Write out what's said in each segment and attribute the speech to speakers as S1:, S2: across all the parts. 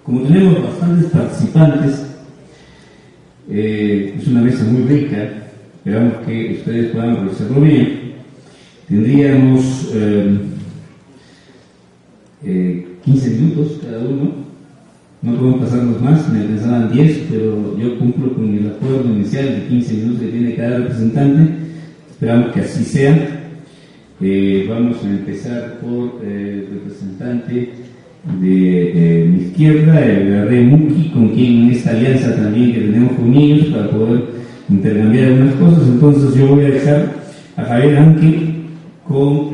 S1: Como tenemos bastantes participantes, es una mesa muy rica, esperamos que ustedes puedan realizarlo bien. Tendríamos 15 minutos cada uno, no podemos pasarnos más, me pensaban 10, pero yo cumplo con el acuerdo inicial de 15 minutos que tiene cada representante, esperamos que así sea. Vamos a empezar por el representante de mi izquierda, el Rey Muki, con quien en esta alianza también que tenemos con ellos para poder intercambiar algunas cosas. Entonces yo voy a dejar a Javier Anque con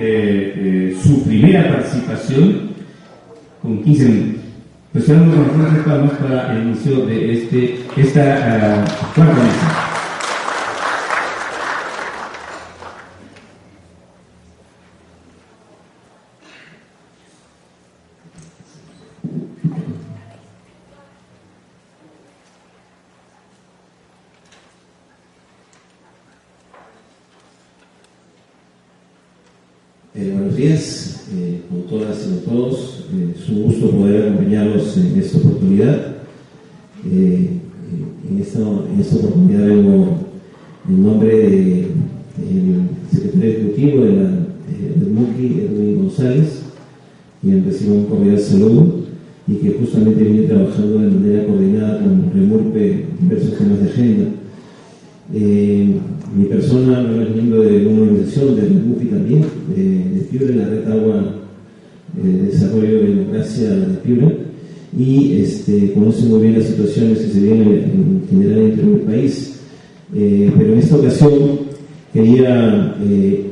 S1: su primera participación con 15 minutos. Pues damos las fuertes palmas para el inicio de esta cuarta mesa.
S2: Buenos días, con todas y con todos. Es un gusto poder acompañarlos en esta oportunidad. En esta oportunidad vengo en nombre del secretario ejecutivo del MUCI, Edwin González, quien recibe un cordial saludo y que justamente viene trabajando de manera coordinada con Remurpe diversos temas de agenda. Mi persona no es miembro de una organización, del MUPI también, de Piura, la Red Agua de Desarrollo de Democracia de Piura, y conoce muy bien las situaciones que se vienen en general dentro del país. Pero en esta ocasión quería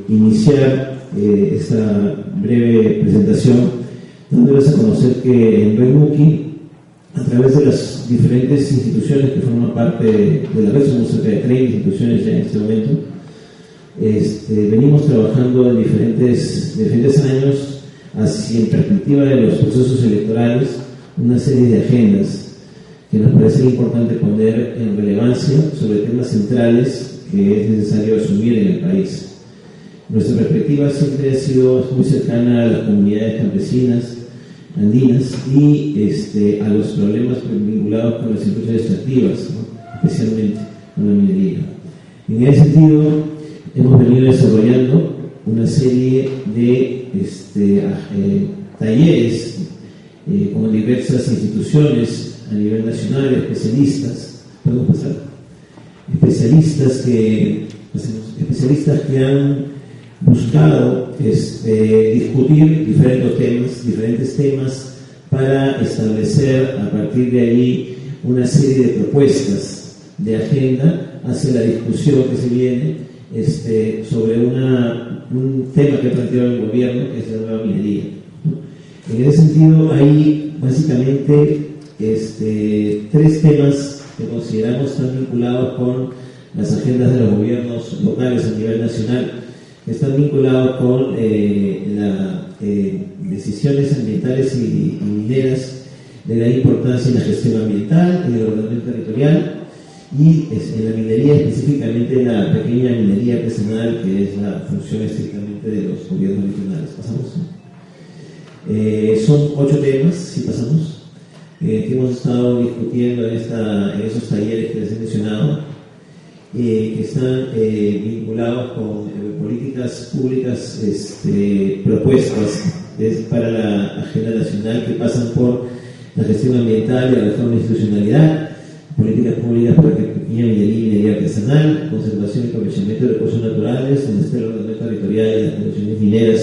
S2: iniciar esta breve presentación dándoles a conocer que en Red MUCI, a través de las diferentes instituciones que forman parte de la red, somos cerca de 30 instituciones ya en este momento, venimos trabajando en diferentes años en perspectiva de los procesos electorales, una serie de agendas que nos parece importante poner en relevancia sobre temas centrales que es necesario asumir en el país. Nuestra perspectiva siempre ha sido muy cercana a las comunidades campesinas, andinas y a los problemas vinculados con las industrias extractivas, ¿no? Especialmente con la minería. En ese sentido, hemos venido desarrollando una serie de talleres con diversas instituciones a nivel nacional, especialistas que han buscado discutir diferentes temas para establecer a partir de ahí una serie de propuestas de agenda hacia la discusión que se viene sobre un tema que ha planteado el gobierno, que es la nueva minería. En ese sentido hay básicamente tres temas que consideramos están vinculados con las agendas de los gobiernos locales a nivel nacional, que están vinculados con las decisiones ambientales y mineras, de la importancia en la gestión ambiental, en el ordenamiento territorial y en la minería, específicamente la pequeña minería artesanal, que es la función estrictamente de los gobiernos regionales. ¿Pasamos? Son 8 temas, si pasamos, que hemos estado discutiendo en esos talleres que les he mencionado, que están vinculados con políticas públicas propuestas para la agenda nacional, que pasan por la gestión ambiental y la reforma de institucionalidad, políticas públicas para que pequeña minería artesanal, conservación y aprovechamiento de recursos naturales, donde está el ordenamiento territorial y las condiciones mineras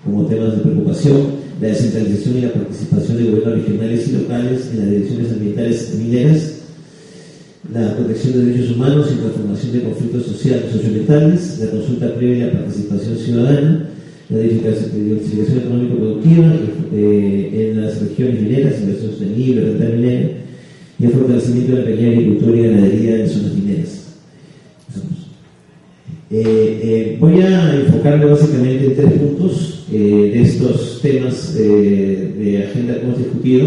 S2: como temas de preocupación, la descentralización y la participación de gobiernos regionales y locales en las direcciones ambientales mineras, la protección de derechos humanos y transformación de conflictos sociales y socioambientales, la consulta previa y la participación ciudadana, la diversificación económico-productiva en las regiones mineras, inversión sostenible, renta minera, y el fortalecimiento de la pequeña agricultura y ganadería en zonas mineras. Voy a enfocarme básicamente en 3 puntos de estos temas de agenda que hemos discutido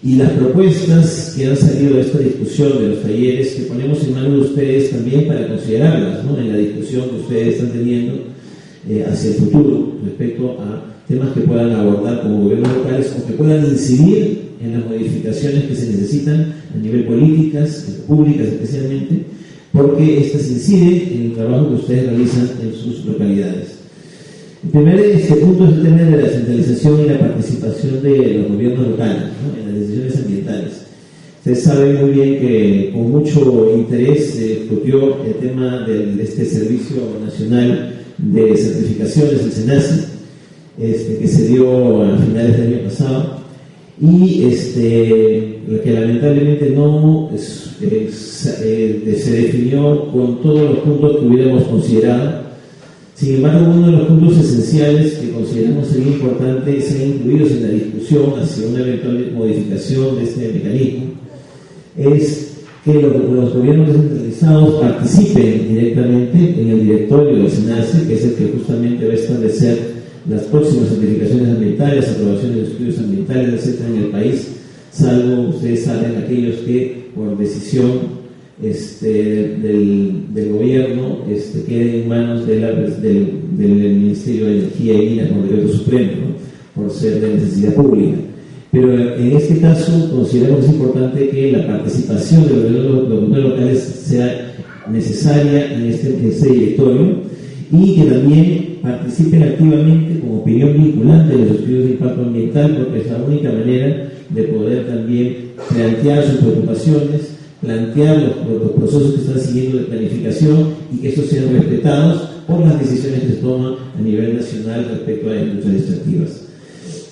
S2: y las propuestas que han salido de esta discusión, de los talleres, que ponemos en manos de ustedes también para considerarlas, ¿no?, en la discusión que ustedes están teniendo hacia el futuro respecto a temas que puedan abordar como gobiernos locales o que puedan incidir en las modificaciones que se necesitan a nivel políticas, públicas especialmente, porque estas inciden en el trabajo que ustedes realizan en sus localidades. El primer punto es el tema de la descentralización y la participación de los gobiernos locales, ¿no?, en las decisiones ambientales. Ustedes saben muy bien que con mucho interés se discutió el tema de este Servicio Nacional de Certificaciones, el SENACE, que se dio a finales del año pasado, y lo que lamentablemente no se definió con todos los puntos que hubiéramos considerado. Sin embargo, uno de los puntos esenciales que consideramos sería importante ser incluidos en la discusión hacia una eventual modificación de este mecanismo es que los gobiernos descentralizados participen directamente en el directorio del SENACE, que es el que justamente va a establecer las próximas certificaciones ambientales, aprobaciones de estudios ambientales, etcétera, en el país, salvo, ustedes saben, aquellos que por decisión del gobierno queden en manos del Ministerio de Energía y Minas por decreto supremo, ¿no?, por ser de necesidad pública. Pero en este caso consideramos que es importante que la participación de los gobiernos locales sea necesaria en este directorio, y que también participen activamente como opinión vinculante de los estudios de impacto ambiental, porque es la única manera de poder también plantear sus preocupaciones, plantear los procesos que están siguiendo de planificación, y que estos sean respetados por las decisiones que se toman a nivel nacional respecto a industrias extractivas.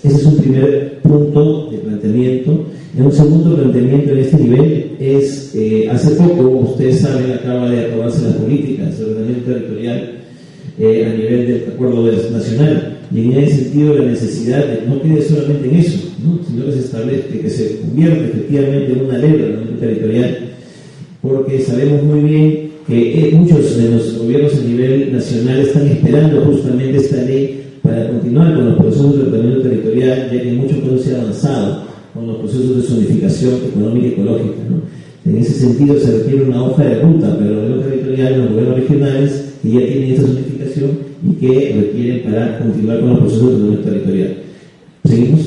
S2: Ese es un primer punto de planteamiento. Un segundo planteamiento en este nivel es, hace poco, ustedes saben, acaba de aprobarse las políticas de ordenamiento territorial a nivel del acuerdo nacional, y en ese sentido la necesidad de no quede solamente en eso, ¿no?, sino que se establezca, que se convierta efectivamente en una ley de ordenamiento territorial, porque sabemos muy bien que muchos de los gobiernos a nivel nacional están esperando justamente esta ley para continuar con los procesos de ordenamiento territorial, ya que en muchos casos se ha avanzado con los procesos de zonificación económica y ecológica, ¿no? En ese sentido se requiere una hoja de ruta para el ordenamiento territorial en los gobiernos regionales que ya tienen esta zonificación y que requieren para continuar con los procesos de ordenamiento territorial. ¿Seguimos?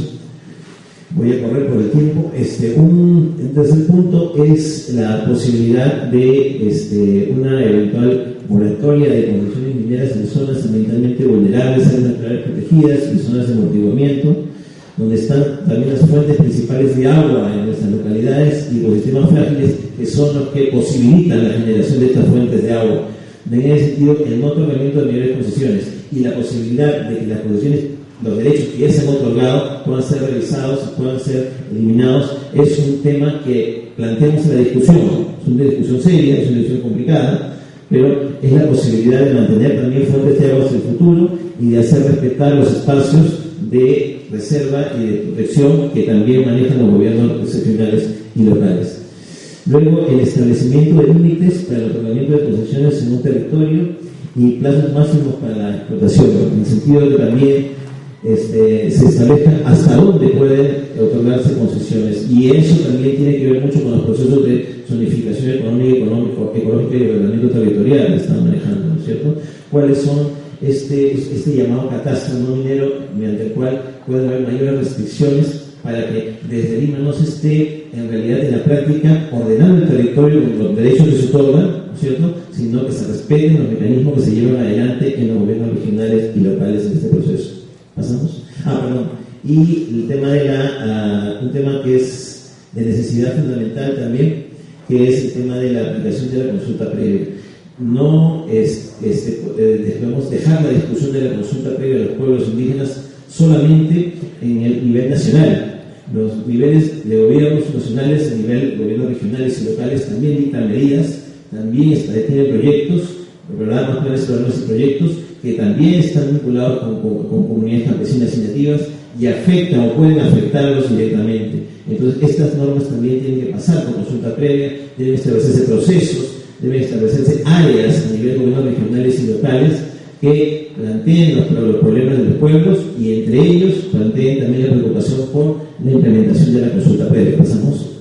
S2: Voy a correr por el tiempo. Un tercer punto es la posibilidad de una eventual moratoria de construcciones mineras en zonas ambientalmente vulnerables, áreas naturales protegidas y zonas de amortiguamiento, donde están también las fuentes principales de agua en nuestras localidades y ecosistemas frágiles, que son los que posibilitan la generación de estas fuentes de agua. En ese sentido, el no otorgamiento de mayores concesiones y la posibilidad de que las concesiones, los derechos que ya se han otorgado, puedan ser revisados, puedan ser eliminados, es un tema que planteamos en la discusión. Es una discusión seria, es una discusión complicada, pero es la posibilidad de mantener también fuentes de agua hacia el futuro y de hacer respetar los espacios de reserva y de protección que también manejan los gobiernos regionales y locales. Luego, el establecimiento de límites para el otorgamiento de concesiones en un territorio y plazos máximos para la explotación, en el sentido de que también se establezcan hasta dónde pueden otorgarse concesiones, y eso también tiene que ver mucho con los procesos de zonificación económica y de ordenamiento territorial que están manejando, ¿no es cierto? ¿Cuáles son este llamado catastro no minero, mediante el cual pueden haber mayores restricciones para que desde Lima no se esté en realidad en la práctica ordenando el territorio con los derechos que se otorgan, ¿no es cierto?, sino que se respeten los mecanismos que se llevan adelante en los gobiernos regionales y locales en este proceso. ¿Pasamos? Perdón. Y el tema de un tema que es de necesidad fundamental también, que es el tema de la aplicación de la consulta previa. No debemos dejar la discusión de la consulta previa de los pueblos indígenas solamente en el nivel nacional. Los niveles de gobiernos nacionales, a nivel de gobiernos regionales y locales, también dictan medidas, también tienen proyectos, programas, planes y proyectos que también están vinculados con comunidades campesinas y nativas y afectan o pueden afectarlos directamente. Entonces, estas normas también tienen que pasar por consulta previa, deben establecerse procesos, deben establecerse áreas a nivel de gobiernos regionales y locales que planteen los problemas de los pueblos, y entre ellos planteen también la preocupación por la implementación de la consulta previa. Pasamos.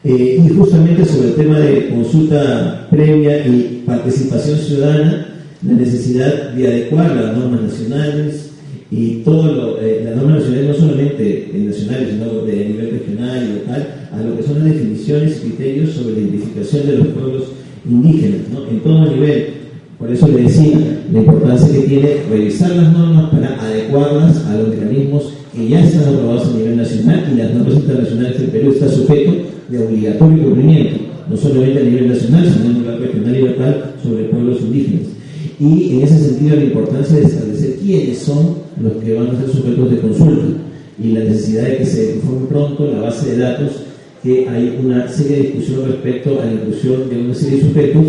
S2: Y justamente sobre el tema de consulta previa y participación ciudadana, la necesidad de adecuar las normas nacionales Y todo las normas nacionales, no solamente nacionales, sino de nivel regional y local, a lo que son las definiciones y criterios sobre la identificación de los pueblos indígenas, ¿no? En todo nivel. Por eso le decía la importancia que tiene revisar las normas para adecuarlas a los mecanismos que ya están aprobados a nivel nacional, y las normas internacionales que el Perú está sujeto de obligatorio cumplimiento, no solamente a nivel nacional, sino a nivel regional y local sobre pueblos indígenas. Y en ese sentido la importancia de establecer quiénes son los que van a ser sujetos de consulta, y la necesidad de que se informe pronto la base de datos, que hay una seria discusión respecto a la inclusión de una serie de sujetos,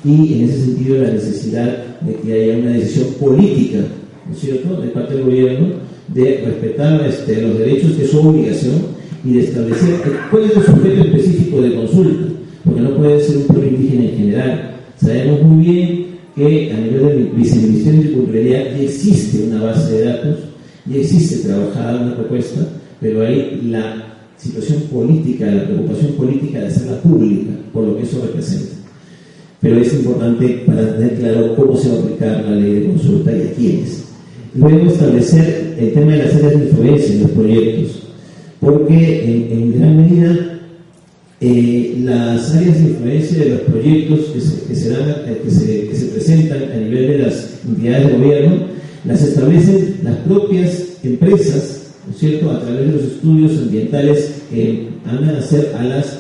S2: y en ese sentido la necesidad de que haya una decisión política, ¿no es cierto?, de parte del gobierno, de respetar los derechos, que es su obligación, y de establecer cuál es el sujeto específico de consulta, porque no puede ser un pueblo indígena en general. Sabemos muy bien que a nivel del Viceministerio de Culturalidad ya existe una base de datos, ya existe trabajada una propuesta, pero hay la situación política, la preocupación política de hacerla pública, por lo que eso representa. Pero es importante para tener claro cómo se va a aplicar la ley de consulta y a quiénes. Luego establecer el tema de las áreas de influencia en los proyectos, porque en gran medida las áreas de influencia de los proyectos que se presentan a nivel de las entidades de gobierno, las establecen las propias empresas, ¿no es cierto?, a través de los estudios ambientales que van a hacer a las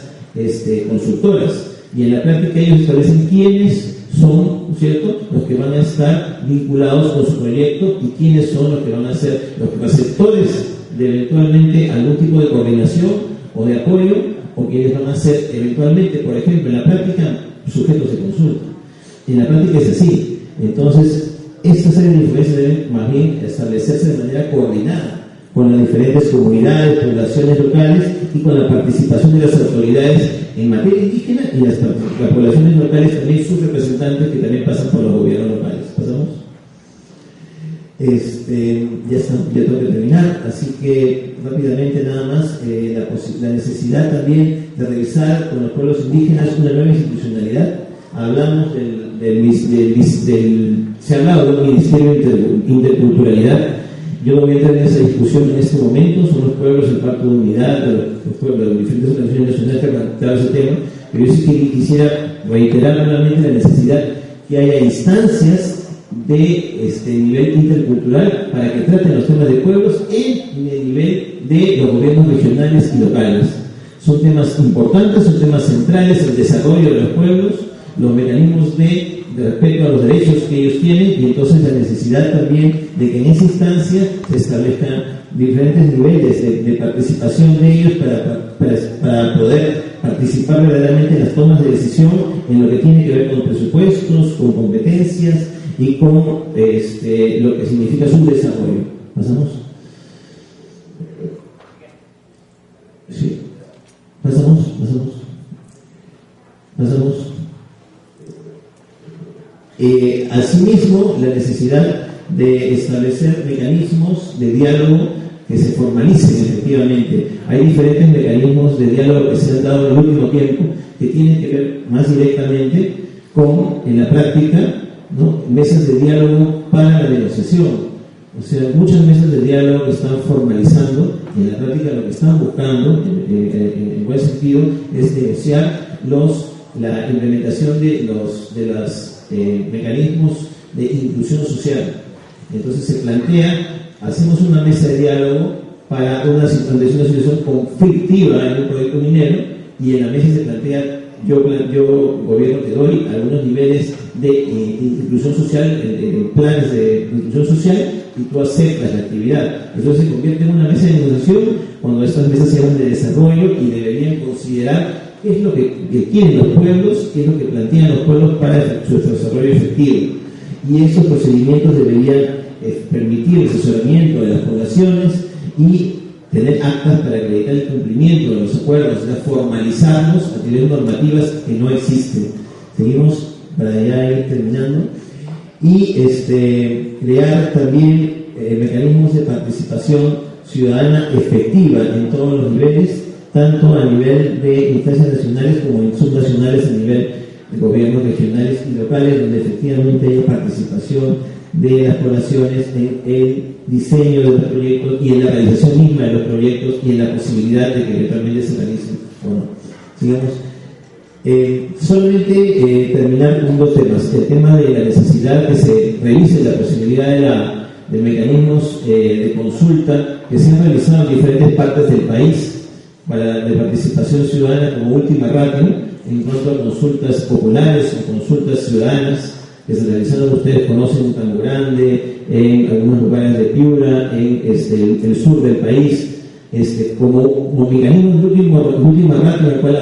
S2: consultoras. Y en la práctica ellos establecen quiénes son, ¿no es cierto?, los que van a estar vinculados con su proyecto, y quiénes son los que van a ser los receptores de eventualmente algún tipo de coordinación o de apoyo, o quienes van a ser eventualmente, por ejemplo, en la práctica, sujetos de consulta. Y en la práctica es así. Entonces, estas áreas de influencia deben más bien establecerse de manera coordinada con las diferentes comunidades, poblaciones locales, y con la participación de las autoridades en materia indígena, y las poblaciones locales también, sus representantes, que también pasan por los gobiernos locales. ¿Pasamos? Ya tengo que terminar, así que rápidamente nada más, la necesidad también de revisar con los pueblos indígenas una nueva institucionalidad. Hablamos se ha hablado de un Ministerio de Interculturalidad. Yo no voy a entrar en esa discusión en este momento, son los pueblos el pacto de unidad, los pueblos de las diferentes organizaciones nacionales que han planteado ese tema, pero yo sí que quisiera reiterar nuevamente la necesidad que haya instancias de nivel intercultural para que traten los temas de pueblos en el nivel de los gobiernos regionales y locales. Son temas importantes, son temas centrales, el desarrollo de los pueblos, los mecanismos de respeto a los derechos que ellos tienen, y entonces la necesidad también de que en esa instancia se establezcan diferentes niveles de participación de ellos para poder participar verdaderamente en las tomas de decisión en lo que tiene que ver con presupuestos, con competencias y con lo que significa su desarrollo. ¿Pasamos? Sí. ¿Pasamos? Asimismo, la necesidad de establecer mecanismos de diálogo que se formalicen efectivamente. Hay diferentes mecanismos de diálogo que se han dado en el último tiempo que tienen que ver más directamente con, en la práctica, ¿no?, mesas de diálogo para la negociación. O sea, muchas mesas de diálogo que están formalizando, y en la práctica lo que están buscando, en buen sentido, es negociar la implementación de los mecanismos de inclusión social. Entonces se plantea, hacemos una mesa de diálogo para una situación conflictiva en un proyecto minero, y en la mesa se plantea, yo gobierno te doy algunos niveles de inclusión social, planes de inclusión social, y tú aceptas la actividad. Entonces se convierte en una mesa de negociación cuando estas mesas se hablan de desarrollo, y deberían considerar qué es lo que quieren los pueblos, qué es lo que plantean los pueblos para su desarrollo efectivo. Y esos procedimientos deberían permitir el asesoramiento de las poblaciones y tener actas para acreditar el cumplimiento de los acuerdos, o sea, formalizarlos a nivel normativas que no existen. Seguimos para ya ir terminando. Y crear también mecanismos de participación ciudadana efectiva en todos los niveles, tanto a nivel de instancias nacionales como en subnacionales, a nivel de gobiernos regionales y locales, donde efectivamente haya participación de las poblaciones en el diseño de los proyectos y en la realización misma de los proyectos y en la posibilidad de que eventualmente se realicen o no. Sigamos. Solamente terminar con dos temas. El tema de la necesidad que se revise la posibilidad de mecanismos de consulta que se han realizado en diferentes partes del país de participación ciudadana como última ratio en cuanto a consultas populares o consultas ciudadanas que se realizaron, ustedes conocen, en Campo Grande, en algunos lugares de Piura, en el sur del país, como mecanismos de última ratio en el cual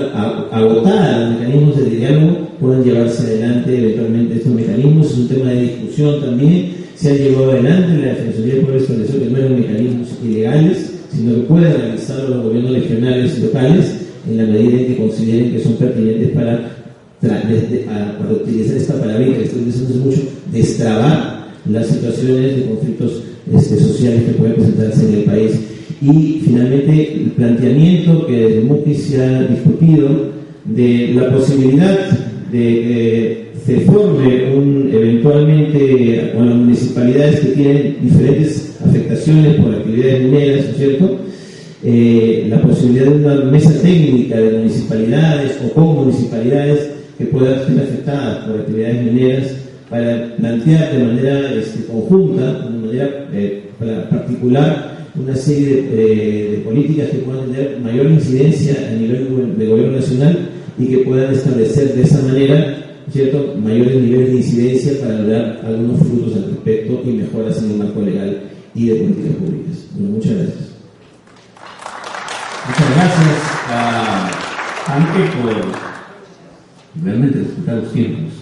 S2: agotar los mecanismos de diálogo puedan llevarse adelante eventualmente estos mecanismos. Es un tema de discusión también. Se ha llevado adelante, la Defensoría del Pueblo estableció que no eran mecanismos ilegales, sino que pueden realizarlo los gobiernos regionales y locales en la medida en que consideren que son pertinentes para utilizar esta palabra que estoy diciendo mucho, destrabar las situaciones de conflictos sociales que pueden presentarse en el país. Y finalmente el planteamiento que desde MUPI se ha discutido de la posibilidad de que se forme eventualmente con las municipalidades que tienen diferentes afectaciones por actividades mineras, ¿no es cierto? La posibilidad de una mesa técnica de municipalidades o con municipalidades que puedan ser afectadas por actividades mineras para plantear de manera conjunta, de manera particular, una serie de políticas que puedan tener mayor incidencia a nivel de gobierno nacional y que puedan establecer de esa manera, ¿cierto?, mayores niveles de incidencia para lograr algunos frutos al respecto y mejoras en el marco legal y de políticas públicas. Bueno, muchas gracias.
S1: Muchas gracias, Anke, por realmente respetar los tiempos.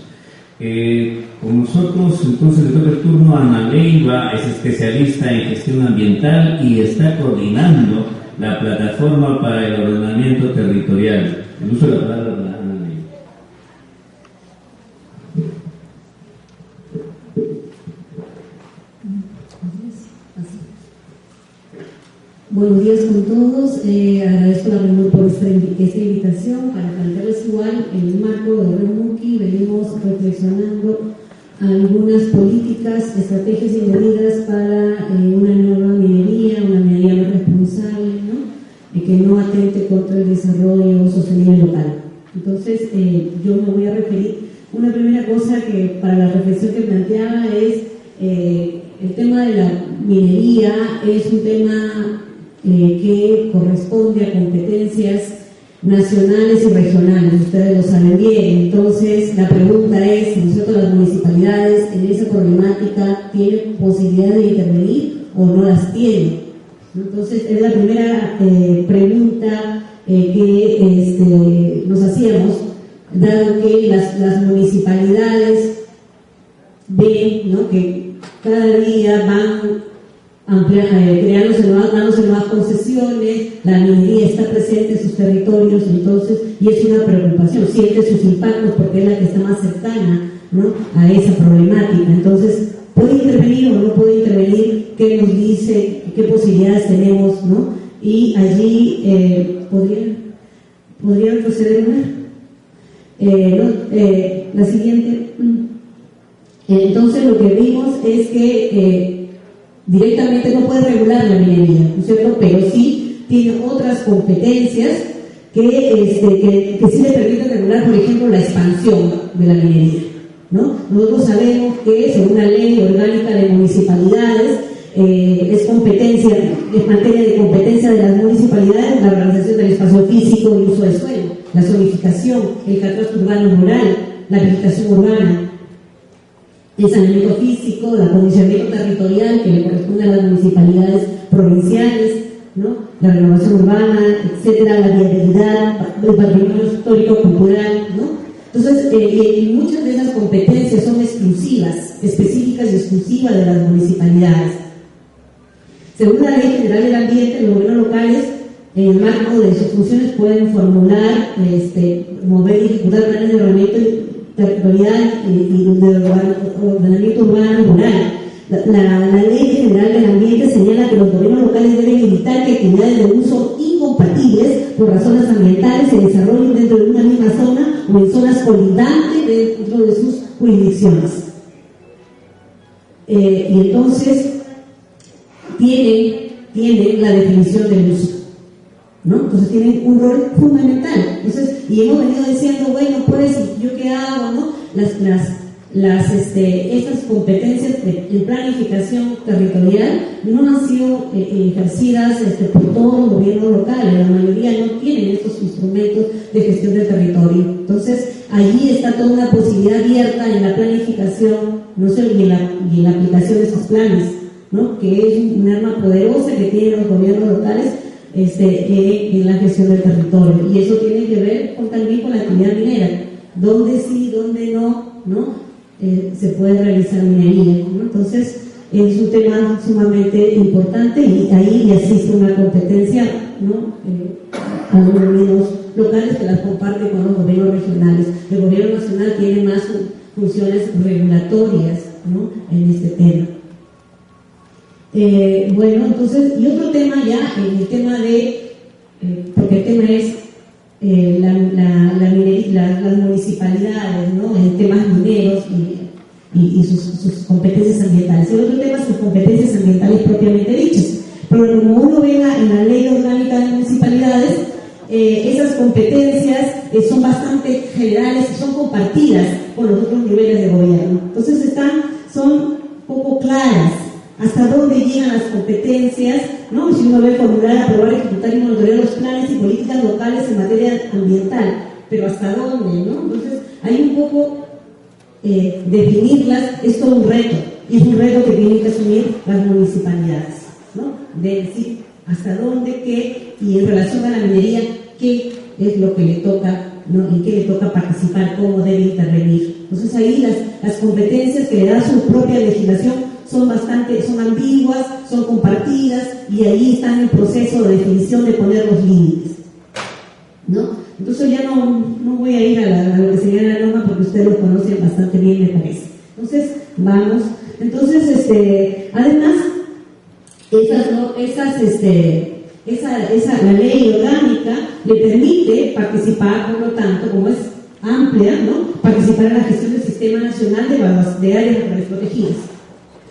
S1: Con nosotros, entonces, le toca el turno a Ana Leiva, es especialista en gestión ambiental y está coordinando la plataforma para el ordenamiento territorial. El uso de la palabra de Ana Leiva.
S3: Buenos días con todos. Agradezco la reunión por esta invitación para plantearles igual en el marco de REMUCI. Venimos reflexionando algunas políticas, estrategias y medidas para una nueva minería, una minería más responsable, ¿no? Que no atente contra el desarrollo sostenible local. Entonces, yo me voy a referir. Una primera cosa que para la reflexión que planteaba es el tema de la minería. Es un tema que corresponde a competencias nacionales y regionales, ustedes lo saben bien. Entonces la pregunta es si nosotros, las municipalidades, en esa problemática tienen posibilidad de intervenir o no las tienen. Entonces es la primera pregunta que nos hacíamos, dado que las municipalidades ven, ¿no?, que cada día van dándose nuevas concesiones, la minería está presente en sus territorios, entonces, y es una preocupación, siente sus impactos porque es la que está más cercana, ¿no?, a esa problemática. Entonces, ¿puede intervenir o no puede intervenir? ¿Qué nos dice? ¿Qué posibilidades tenemos? ¿No? Y allí ¿podrían proceder la siguiente. Entonces, lo que vimos es que directamente no puede regular la minería, ¿no es cierto?, pero sí tiene otras competencias que sí le permiten regular, por ejemplo, la expansión de la minería, ¿no? Nosotros sabemos que, según la ley orgánica de municipalidades, es materia de competencia de las municipalidades la organización del espacio físico y uso del suelo, la zonificación, el catastro urbano rural, la vegetación urbana, el saneamiento físico, el acondicionamiento territorial que le corresponde a las municipalidades provinciales, ¿no?, la renovación urbana, etcétera, la viabilidad, el patrimonio histórico cultural, ¿no? Entonces, muchas de esas competencias son específicas y exclusivas de las municipalidades. Según la Ley General del Ambiente, los gobiernos locales, en el marco de sus funciones, pueden formular, mover y ejecutar planes de ordenamiento territorial y de ordenamiento urbano rural. La Ley General del Ambiente señala que los gobiernos locales deben evitar que actividades de uso incompatibles por razones ambientales se desarrollen dentro de una misma zona o en zonas colindantes dentro de sus jurisdicciones. y entonces tienen la definición del uso, ¿no? Entonces tienen un rol fundamental. Entonces, y hemos venido diciendo, bueno, pues, ¿yo qué hago, no? Estas competencias en planificación territorial no han sido ejercidas por todos los gobiernos locales. La mayoría no tienen estos instrumentos de gestión del territorio. Entonces, allí está toda una posibilidad abierta en la planificación, no sé, y en la aplicación de estos planes, ¿no? Que es un arma poderosa que tienen los gobiernos locales en la gestión del territorio. Y eso tiene que ver también con la actividad minera. Dónde sí, dónde no se puede realizar minería, ¿no? Entonces es un tema sumamente importante y ahí existe una competencia, ¿no? A los gobiernos locales que las comparte con los gobiernos regionales. El gobierno nacional tiene más funciones regulatorias, ¿no? En este tema. Bueno, entonces, y otro tema ya, el tema de, porque el tema es las municipalidades, ¿no? En temas mineros y sus competencias ambientales. El otro tema es sus competencias ambientales propiamente dichas. Pero como uno ve en la ley orgánica de municipalidades, esas competencias son bastante generales y son compartidas con los otros niveles de gobierno. Entonces son poco claras hasta dónde llegan las competencias, ¿no? Si uno ve formular, aprobar, ejecutar y monitorear los planes y políticas locales en materia ambiental, pero hasta dónde, ¿no? Entonces hay un poco definirlas, es todo un reto, y es un reto que tienen que asumir las municipalidades, ¿no? De decir hasta dónde, qué, y en relación a la minería, qué es lo que le toca, ¿no? En qué le toca participar, cómo debe intervenir. Entonces ahí las competencias que le da su propia legislación son ambiguas, son compartidas, y ahí están en proceso de definición de poner los límites, ¿no? Entonces ya no voy a ir a lo que sería la norma porque ustedes lo conocen bastante bien, me parece. Entonces, vamos. Entonces, además, la ley orgánica le permite participar, por lo tanto, como es amplia, ¿no? Participar en la gestión del Sistema Nacional de Áreas Naturales Protegidas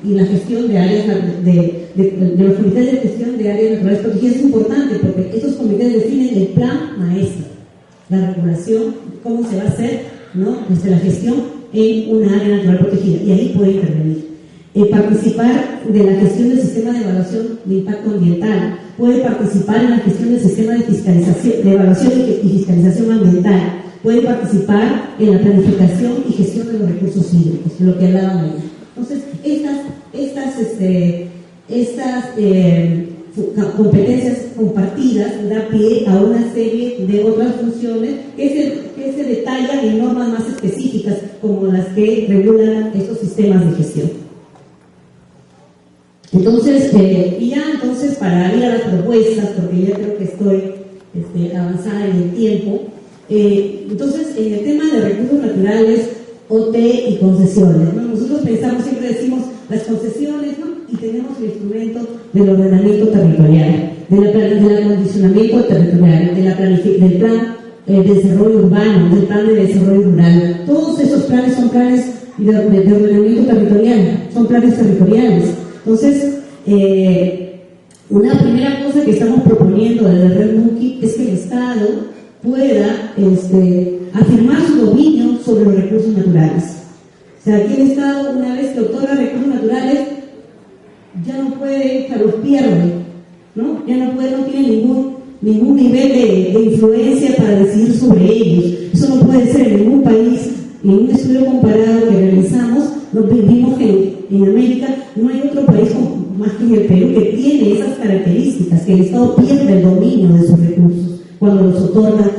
S3: y la gestión de áreas de los comités de gestión de áreas naturales protegidas. Es importante porque esos comités definen el plan maestro, la regulación, cómo se va a hacer, ¿no? La gestión en una área natural protegida, y ahí puede intervenir. Participar de la gestión del sistema de evaluación de impacto ambiental, puede participar en la gestión del sistema de evaluación y fiscalización ambiental, puede participar en la planificación y gestión de los recursos hídricos, lo que hablaban ahí. Entonces, estas competencias compartidas da pie a una serie de otras funciones que se detallan en normas más específicas, como las que regulan estos sistemas de gestión. Entonces, para ir a las propuestas, porque ya creo que estoy avanzada en el tiempo, entonces, en el tema de recursos naturales, OT y concesiones, ¿no? Nosotros siempre decimos las concesiones, ¿no? Y tenemos el instrumento del ordenamiento territorial, del acondicionamiento territorial, del plan de desarrollo urbano, del plan de desarrollo rural. Todos esos planes son planes de ordenamiento territorial, son planes territoriales. Entonces, una primera cosa que estamos proponiendo desde Red Muki es que el Estado pueda afirmar su dominio sobre los recursos naturales. O sea, aquí el Estado, una vez que otorga recursos naturales, ya no puede, los pierde, ¿no? Ya no tiene ningún nivel de influencia para decidir sobre ellos. Eso no puede ser en ningún país. En un estudio comparado que realizamos, vimos que en América no hay otro país más que en el Perú que tiene esas características, que el Estado pierde el dominio de sus recursos cuando los otorga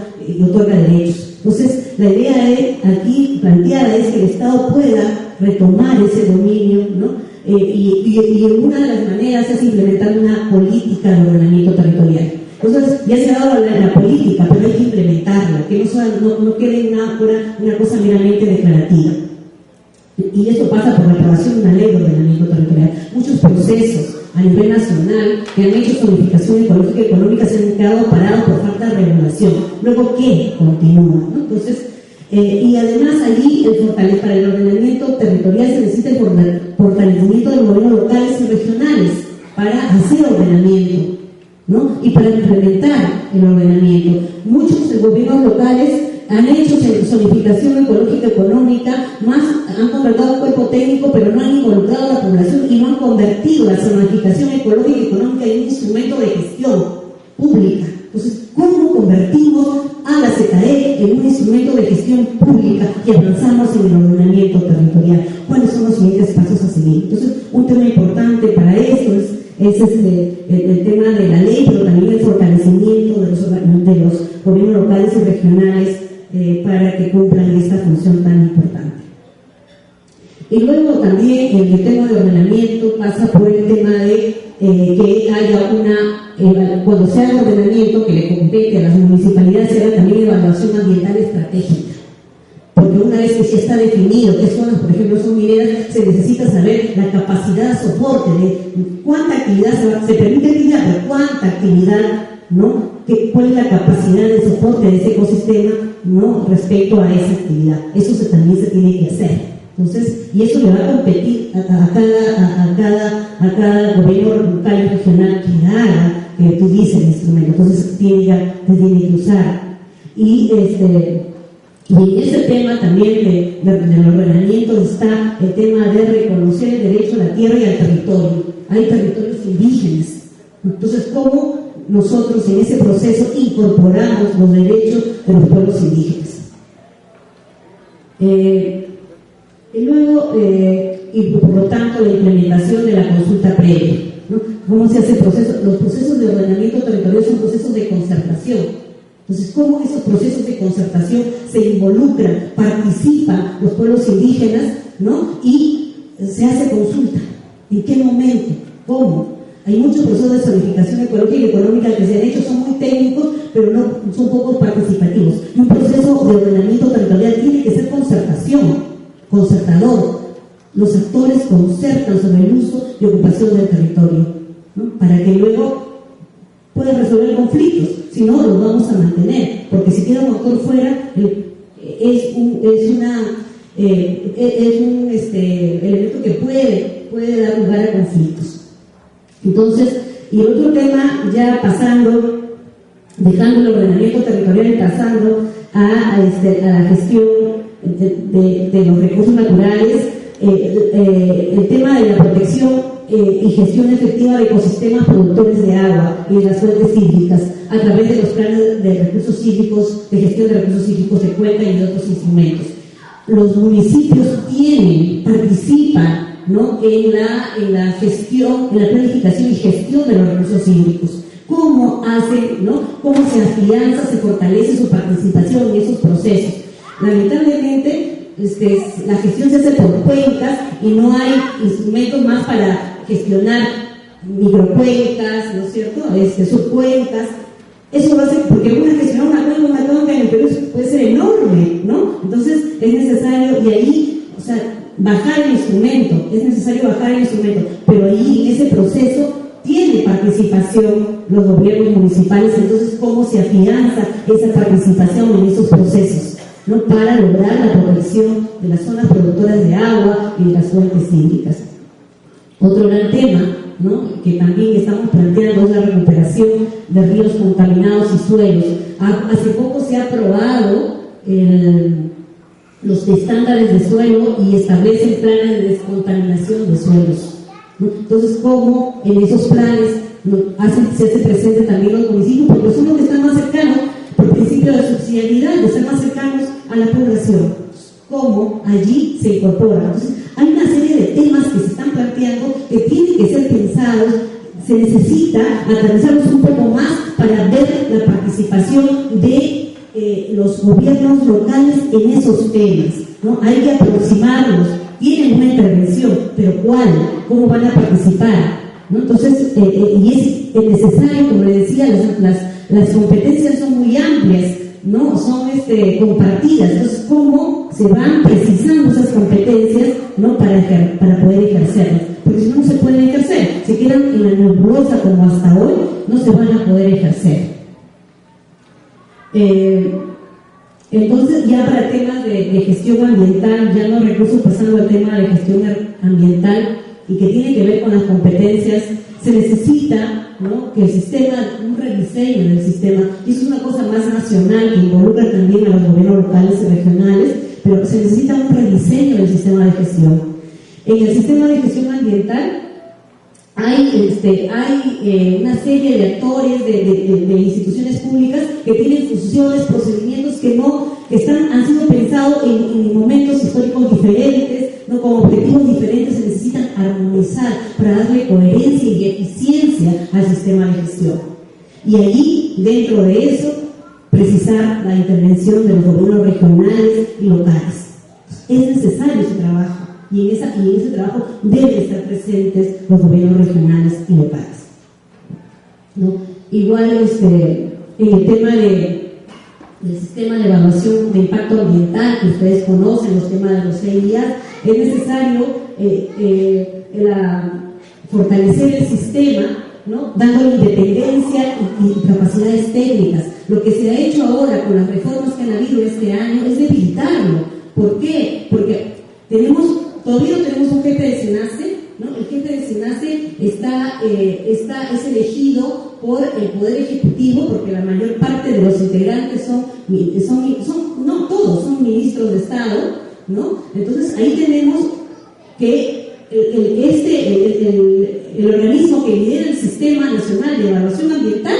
S3: derechos. Entonces, la idea aquí planteada es que el Estado pueda retomar ese dominio, ¿no? Y una de las maneras es implementar una política de ordenamiento territorial. Entonces, ya se ha dado la política, pero hay que implementarla, que no quede una cosa meramente declarativa. Y esto pasa por la aprobación de una ley de ordenamiento territorial. Muchos procesos a nivel nacional que han hecho zonificación ecológica y económica se han quedado parados por falta de regulación. Luego, ¿qué? Continúa, ¿no? Entonces, Y además allí para el ordenamiento territorial se necesita el fortalecimiento de los gobiernos locales y regionales para hacer ordenamiento, ¿no? Y para implementar el ordenamiento. Muchos gobiernos locales han hecho zonificación ecológica económica, han contratado un cuerpo técnico, pero no han involucrado a la población y no han convertido la zonificación ecológica económica en un instrumento de gestión pública. Entonces, ¿cómo convertimos a la CTE en un instrumento de gestión pública y avanzamos en el ordenamiento territorial? ¿Cuáles son los siguientes pasos a seguir? Entonces, un tema importante para esto es el tema de la ley, pero también el fortalecimiento de los gobiernos locales y regionales para que cumplan esta función tan importante. Y luego también el tema de ordenamiento pasa por el tema de que haya cuando se haga ordenamiento que le compete a las municipalidades, se haga también evaluación ambiental estratégica. Porque una vez que ya está definido qué zonas, por ejemplo, son mineras, se necesita saber la capacidad de soporte de cuánta actividad se permite actividad, pero cuánta actividad, ¿no? ¿Cuál es la capacidad de soporte de ese ecosistema, ¿no? Respecto a esa actividad? Eso también se tiene que hacer. Entonces, y eso le va a competir a cada gobierno local y regional que haga, que utilice el instrumento. Entonces, tiene que usar. Y en ese tema también del ordenamiento está el tema de reconocer el derecho a la tierra y al territorio. Hay territorios indígenas. Entonces, ¿cómo nosotros en ese proceso incorporamos los derechos de los pueblos indígenas? Y luego, y por lo tanto, la implementación de la consulta previa, ¿no? ¿Cómo se hace el proceso? Los procesos de ordenamiento territorial son procesos de concertación. Entonces, ¿cómo esos procesos de concertación se involucran, participan los pueblos indígenas, ¿no? Y se hace consulta? ¿En qué momento? ¿Cómo? Hay muchos procesos de zonificación ecológica y económica que se han hecho, son muy técnicos, pero no son poco participativos. Y un proceso de ordenamiento territorial tiene que ser concertador. Los actores concertan sobre el uso y ocupación del territorio, ¿no? Para que luego puedan resolver conflictos. Si no, los vamos a mantener, porque si queda un actor fuera, es un elemento que puede dar lugar a conflictos. Entonces, y el otro tema, ya dejando el ordenamiento territorial y pasando a la gestión de los recursos naturales, el tema de la protección y gestión efectiva de ecosistemas productores de agua y de las fuentes hídricas a través de los planes de recursos hídricos, de gestión de recursos hídricos de cuenca y de otros instrumentos. Los municipios participan, ¿no? en la gestión, en la planificación y gestión de los recursos hídricos. ¿Cómo hacen, ¿no? Cómo se afianza, se fortalece su participación en esos procesos? Lamentablemente, la gestión se hace por cuencas y no hay instrumentos más para gestionar microcuencas, ¿no es cierto? Subcuencas. Eso va a ser, porque gestionar una cuenca en el Perú puede ser enorme, ¿no? Entonces es necesario, y ahí, bajar el instrumento, es necesario bajar el instrumento, pero ahí en ese proceso tiene participación los gobiernos municipales. Entonces, ¿cómo se afianza esa participación en esos procesos, ¿no? Para lograr la protección de las zonas productoras de agua y de las fuentes hídricas? Otro gran tema, ¿no? Que también estamos planteando es la recuperación de ríos contaminados y suelos. Hace poco se ha aprobado los estándares de suelo y establecen planes de descontaminación de suelos, ¿no? Entonces, ¿cómo en esos planes se hace presente también los municipios? Porque son los que están más cercanos, por principio de subsidiariedad, de ser más cercanos a la población. ¿Cómo allí se incorpora? Entonces, hay una serie de temas que se están planteando que tienen que ser pensados. Se necesita aterrizarlos un poco más para ver la participación de los gobiernos locales en esos temas, ¿no? Hay que aproximarlos. Tienen una intervención, pero ¿cuál? ¿Cómo van a participar? ¿No? Entonces, y es necesario, como le decía, las competencias son muy amplias, ¿no? Son compartidas. Entonces, ¿cómo se van precisando esas competencias, ¿no? para poder ejercerlas? Porque si no, no se pueden ejercer. Si quedan en la nebulosa como hasta hoy, no se van a poder ejercer. Entonces, ya para temas de gestión ambiental, ya no recurso pasando al tema de gestión ambiental y que tiene que ver con las competencias, se necesita, ¿no?, que el sistema, un rediseño del sistema, y eso es una cosa más nacional que involucra también a los gobiernos locales y regionales, pero se necesita un rediseño del sistema de gestión. En el sistema de gestión ambiental hay una serie de actores, de instituciones públicas que tienen funciones, procedimientos que han sido pensados en momentos históricos diferentes, ¿no?, con objetivos diferentes. Se necesitan armonizar para darle coherencia y eficiencia al sistema de gestión. Y allí, dentro de eso, precisar la intervención de los gobiernos regionales y locales. Es necesario ese trabajo. Y en ese trabajo deben estar presentes los gobiernos regionales y locales, ¿no? Igual en el tema del sistema de evaluación de impacto ambiental, que ustedes conocen, los temas de los CIA, es necesario fortalecer el sistema, ¿no?, dando independencia y capacidades técnicas. Lo que se ha hecho ahora con las reformas que han habido este año es debilitarlo. ¿Por qué? Porque todavía no tenemos un jefe de SENACE, ¿no? El jefe de SENACE es elegido por el Poder Ejecutivo, porque la mayor parte de los integrantes no todos son ministros de Estado, ¿no? Entonces ahí tenemos que el organismo que lidera el Sistema Nacional de Evaluación Ambiental,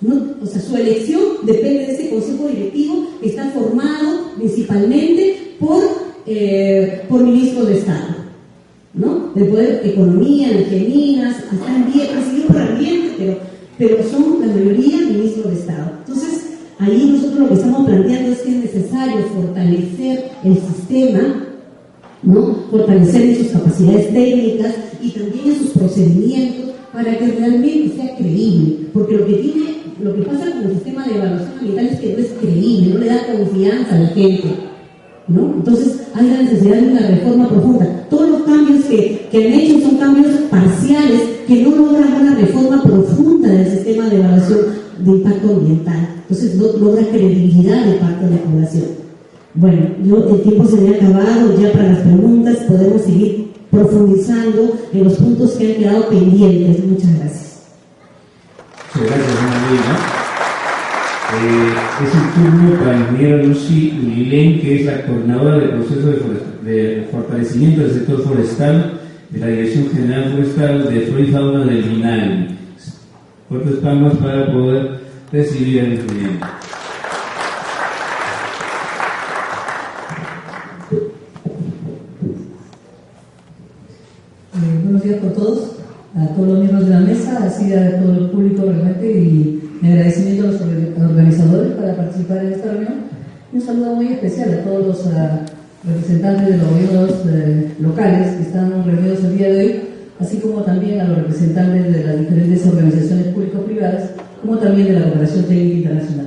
S3: ¿no?, o sea, su elección depende de ese consejo directivo que está formado principalmente por ministros de Estado, ¿no?, del Poder de Economía, de Minas, hasta presidido por Ambiente, pero son la mayoría ministros de Estado. Entonces, ahí nosotros lo que estamos planteando es que es necesario fortalecer el sistema, ¿no?, fortalecer en sus capacidades técnicas y también en sus procedimientos para que realmente sea creíble, porque lo que pasa con el sistema de evaluación ambiental es que no es creíble, no le da confianza a la gente, ¿no? Entonces hay la necesidad de una reforma profunda. Todos los cambios que han hecho son cambios parciales que no logran una reforma profunda del sistema de evaluación de impacto ambiental. Entonces no logra credibilidad de parte de la población. Bueno, el tiempo se me ha acabado. Ya para las preguntas podemos seguir profundizando en los puntos que han quedado pendientes. Muchas gracias.
S1: Muchas gracias, Ana Luisa. Es el turno para la ingeniera Lucy Ulilén, que es la coordinadora del proceso de fortalecimiento del sector forestal de la Dirección General Forestal de Flora y Fauna del INAVI. Fuertes palmas para poder recibir al ingeniero.
S4: Buenos días por todos, a todos los miembros de la mesa, así a todo el público realmente, y mi agradecimiento a los organizadores para participar en esta reunión. Un saludo muy especial a todos los representantes de los gobiernos locales que están reunidos el día de hoy, así como también a los representantes de las diferentes organizaciones público-privadas, como también de la Cooperación Técnica Internacional.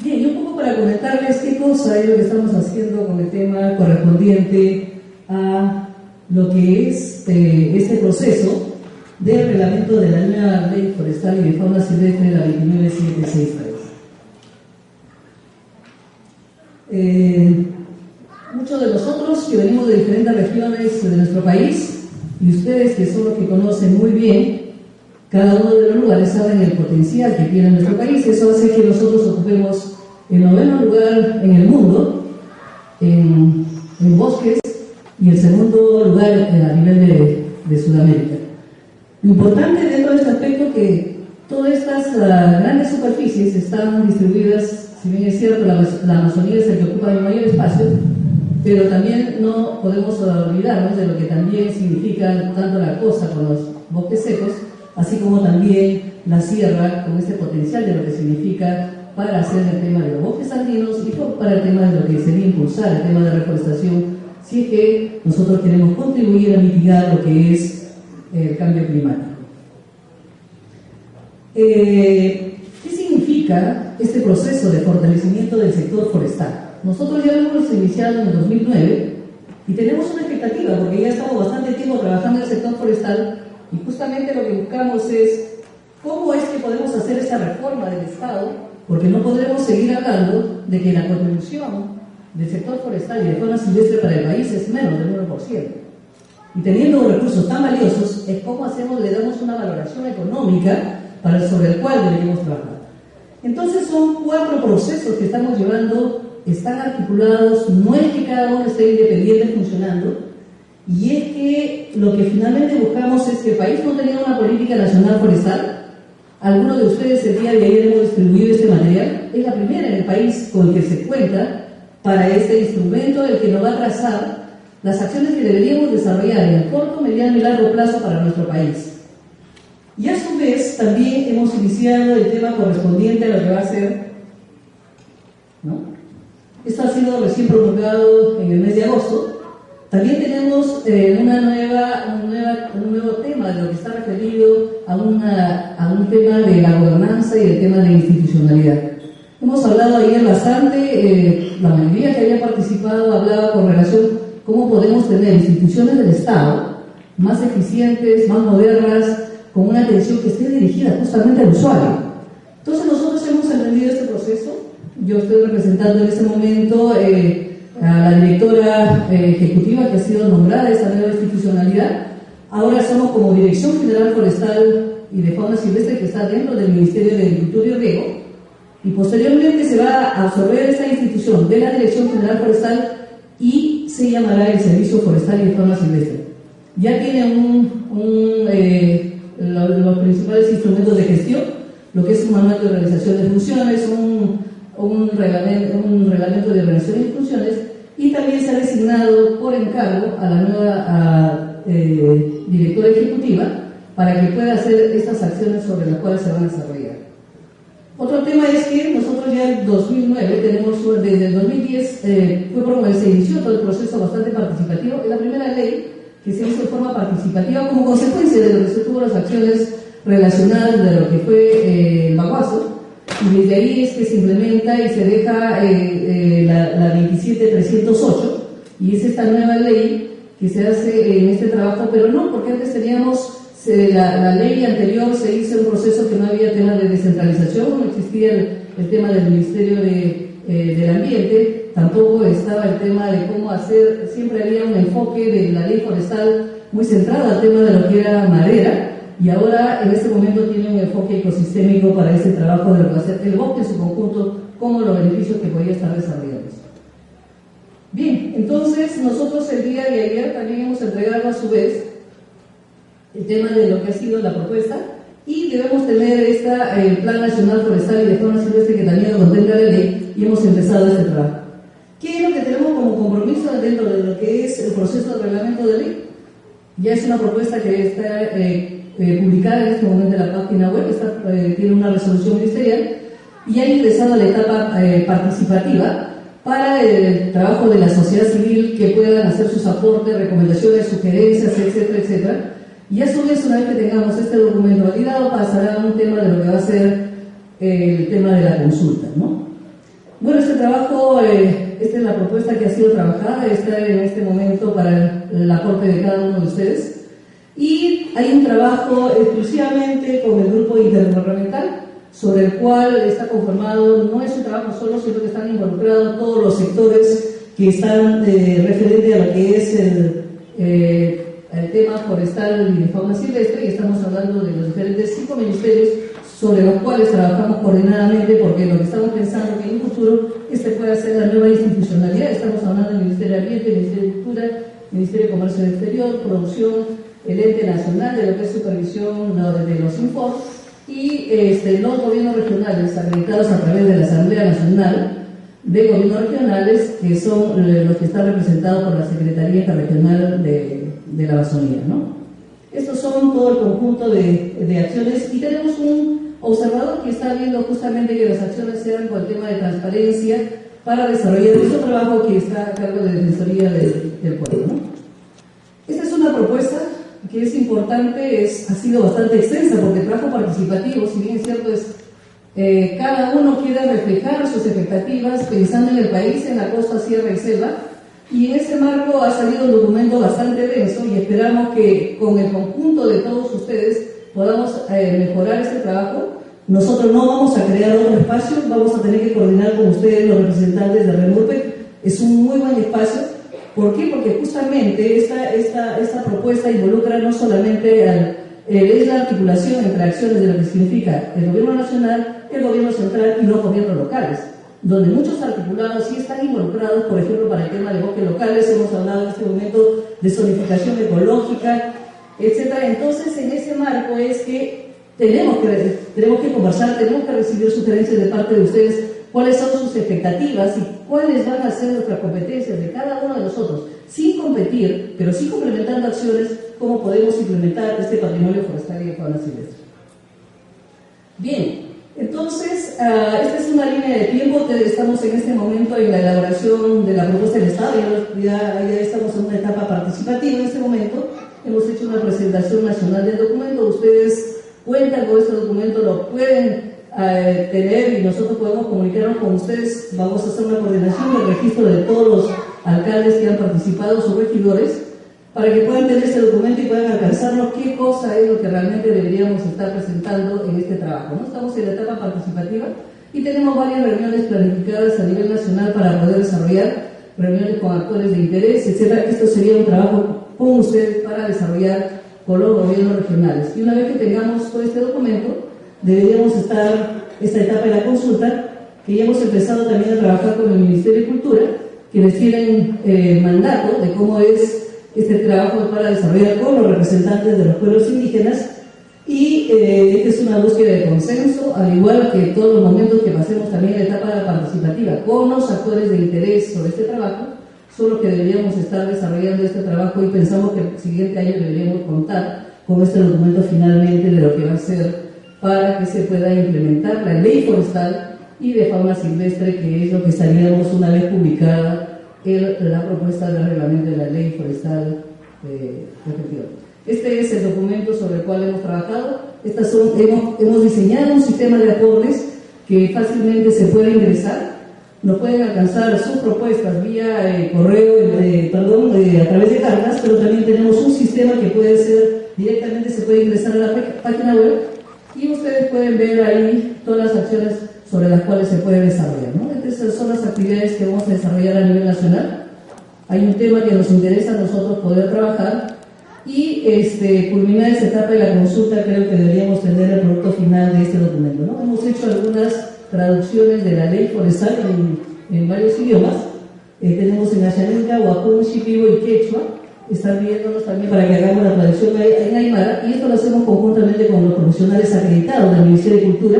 S4: Bien, y un poco para comentarles qué cosa es lo que estamos haciendo con el tema correspondiente a lo que es este proceso del reglamento de la nueva Ley Forestal y de Fauna Silvestre, la 29763. Muchos de nosotros que venimos de diferentes regiones de nuestro país, y ustedes que son los que conocen muy bien cada uno de los lugares, saben el potencial que tiene nuestro país. Eso hace que nosotros ocupemos el 9º lugar en el mundo en bosques y el 2º lugar a nivel de Sudamérica. Lo importante dentro de este aspecto es que todas estas grandes superficies están distribuidas, si bien es cierto, la Amazonía es el que ocupa el mayor espacio, pero también no podemos olvidarnos de lo que también significa tanto la costa con los bosques secos, así como también la sierra con este potencial de lo que significa para hacer el tema de los bosques andinos y para el tema de lo que sería impulsar el tema de reforestación, si es que nosotros queremos contribuir a mitigar lo que es el cambio climático. ¿Qué significa este proceso de fortalecimiento del sector forestal? Nosotros ya lo hemos iniciado en el 2009 y tenemos una expectativa, porque ya estamos bastante tiempo trabajando en el sector forestal y justamente lo que buscamos es cómo es que podemos hacer esta reforma del Estado porque no podremos seguir hablando de que la contribución del sector forestal y de fauna silvestre para el país es menos del 1%. Y teniendo recursos tan valiosos, es como le damos una valoración económica sobre el cual deberíamos trabajar. Entonces son 4 procesos que estamos llevando, están articulados, no es que cada uno esté independiente funcionando, y es que lo que finalmente buscamos es que el país no tenga una política nacional forestal. Algunos de ustedes el día de ayer hemos distribuido este material, es la primera en el país con el que se cuenta para este instrumento, el que nos va a trazar las acciones que deberíamos desarrollar en el corto, mediano y largo plazo para nuestro país. Y a su vez también hemos iniciado el tema correspondiente a lo que va a ser, ¿no? Esto ha sido recién promulgado en el mes de agosto. También tenemos un nuevo tema de lo que está referido a un tema de la gobernanza y el tema de institucionalidad. Hemos hablado ayer bastante, la mayoría que había participado hablaba con relación a cómo podemos tener instituciones del Estado más eficientes, más modernas, con una atención que esté dirigida justamente al usuario. Entonces nosotros hemos emprendido este proceso. Yo estoy representando en este momento a la directora ejecutiva que ha sido nombrada, esta nueva institucionalidad. Ahora somos como Dirección General Forestal y de Fauna Silvestre, que está dentro del Ministerio de Agricultura y Riego, y posteriormente se va a absorber esta institución de la Dirección General Forestal y se llamará el Servicio Forestal y de Fauna Silvestre. Ya tiene los principales instrumentos de gestión, lo que es un manual de organización de funciones, un reglamento de organización de funciones, y también se ha designado por encargo a la nueva directora ejecutiva para que pueda hacer estas acciones sobre las cuales se van a desarrollar. Otro tema es que nosotros ya en 2009 tenemos, desde el 2010 se inició todo el proceso bastante participativo. Es la primera ley que se hizo de forma participativa como consecuencia de lo que se tuvo las acciones relacionadas de lo que fue el Baguazo, y desde ahí es que se implementa y se deja la 27308, y es esta nueva ley que se hace en este trabajo, pero no, porque antes teníamos la ley anterior, se hizo un proceso que no había tema de descentralización, no existía el tema del Ministerio del Ambiente, tampoco estaba el tema de cómo hacer, siempre había un enfoque de la ley forestal muy centrado al tema de lo que era madera, y ahora en este momento tiene un enfoque ecosistémico para ese trabajo de lo que va a ser el bosque en su conjunto, como los beneficios que podría estar desarrollando. Bien, entonces nosotros el día de ayer también hemos entregado a su vez el tema de lo que ha sido la propuesta, y debemos tener el Plan Nacional Forestal y de Fauna Silvestre que también lo contempla la ley, y hemos empezado este trabajo. ¿Qué es lo que tenemos como compromiso dentro de lo que es el proceso de reglamento de ley? Ya es una propuesta que está publicada en este momento en la página web, tiene una resolución ministerial, y ha ingresado a la etapa participativa para el trabajo de la sociedad civil, que puedan hacer sus aportes, recomendaciones, sugerencias, etcétera, etcétera. Y a su vez, una vez que tengamos este documento validado, pasará a un tema de lo que va a ser el tema de la consulta, ¿no? Bueno, este trabajo, esta es la propuesta que ha sido trabajada, está en este momento para el aporte de cada uno de ustedes. Y hay un trabajo exclusivamente con el grupo intergubernamental, sobre el cual está conformado, no es un trabajo solo, sino que están involucrados todos los sectores que están referentes a lo que es el tema forestal y de fauna silvestre, y estamos hablando de los diferentes 5 ministerios sobre los cuales trabajamos coordinadamente, porque lo que estamos pensando es que en un futuro pueda ser la nueva institucionalidad. Estamos hablando del Ministerio de Ambiente, Ministerio de Cultura, Ministerio de Comercio Exterior, Producción, el ente nacional de lo que es supervisión de los INFOR, y los gobiernos regionales acreditados a través de la Asamblea Nacional de Gobiernos Regionales, que son los que están representados por la Secretaría Interregional de la Amazonía, ¿no? Estos son todo el conjunto de acciones, y tenemos un observador que está viendo justamente que las acciones sean con el tema de transparencia para desarrollar este trabajo que está a cargo de Defensoría del Pueblo, ¿no? Esta es una propuesta que es importante, ha sido bastante extensa, porque el trabajo participativo, si bien es cierto, cada uno quiere reflejar sus expectativas pensando en el país, en la costa, sierra y selva, y en ese marco ha salido un documento bastante denso, y esperamos que con el conjunto de todos ustedes podamos mejorar ese trabajo Nosotros no vamos a crear otro espacio, vamos a tener que coordinar con ustedes, los representantes de RENURPEC. Es un muy buen espacio. ¿Por qué? Porque justamente esta propuesta involucra no solamente es la articulación entre acciones de lo que significa el gobierno nacional, el gobierno central y los gobiernos locales, donde muchos articulados sí están involucrados, por ejemplo, para el tema de bosques locales. Hemos hablado en este momento de zonificación ecológica, etcétera. Entonces, en ese marco es que tenemos que conversar, tenemos que recibir sugerencias de parte de ustedes, cuáles son sus expectativas y cuáles van a ser nuestras competencias de cada uno de nosotros, sin competir, pero sí complementando acciones, cómo podemos implementar este patrimonio forestal y de fauna silvestre. Bien, entonces, esta es una línea de tiempo. Estamos en este momento en la elaboración de la propuesta del Estado, ya estamos en una etapa participativa en este momento. Hemos hecho una presentación nacional del documento. Ustedes cuentan con este documento, lo pueden tener y nosotros podemos comunicarnos con ustedes. Vamos a hacer una coordinación del registro de todos los alcaldes que han participado, sus regidores, para que puedan tener este documento y puedan alcanzarnos qué cosa es lo que realmente deberíamos estar presentando en este trabajo, ¿no? Estamos en la etapa participativa y tenemos varias reuniones planificadas a nivel nacional para poder desarrollar reuniones con actores de interés, etcétera. Esto sería un trabajo con ustedes para desarrollar con los gobiernos regionales. Y una vez que tengamos todo este documento, deberíamos estar esta etapa de la consulta, que ya hemos empezado también a trabajar con el Ministerio de Cultura, quienes tienen mandato de cómo es este trabajo para desarrollar con los representantes de los pueblos indígenas. Y esta es una búsqueda de consenso, al igual que todos los momentos que pasemos también en la etapa participativa con los actores de interés sobre este trabajo, son los que deberíamos estar desarrollando este trabajo, y pensamos que el siguiente año deberíamos contar con este documento finalmente de lo que va a ser para que se pueda implementar la ley forestal y de fauna silvestre, que es lo que estaríamos una vez publicada la propuesta de reglamento de la ley forestal efectiva. Este es el documento sobre el cual hemos trabajado. Hemos diseñado un sistema de aportes que fácilmente se puede ingresar. Nos pueden alcanzar sus propuestas vía correo, a través de cartas, pero también tenemos un sistema que puede ser directamente, se puede ingresar a la página web y ustedes pueden ver ahí todas las acciones sobre las cuales se puede desarrollar, ¿no? Estas son las actividades que vamos a desarrollar a nivel nacional. Hay un tema que nos interesa a nosotros poder trabajar y culminar esta etapa de la consulta. Creo que deberíamos tener el producto final de este documento, ¿no? Hemos hecho algunas traducciones de la ley forestal en varios idiomas. Tenemos en Ashaninka, Wapún, Shipibo y Quechua. Están viéndonos también para que hagamos la traducción en Aymara, y esto lo hacemos conjuntamente con los profesionales acreditados del Ministerio de Cultura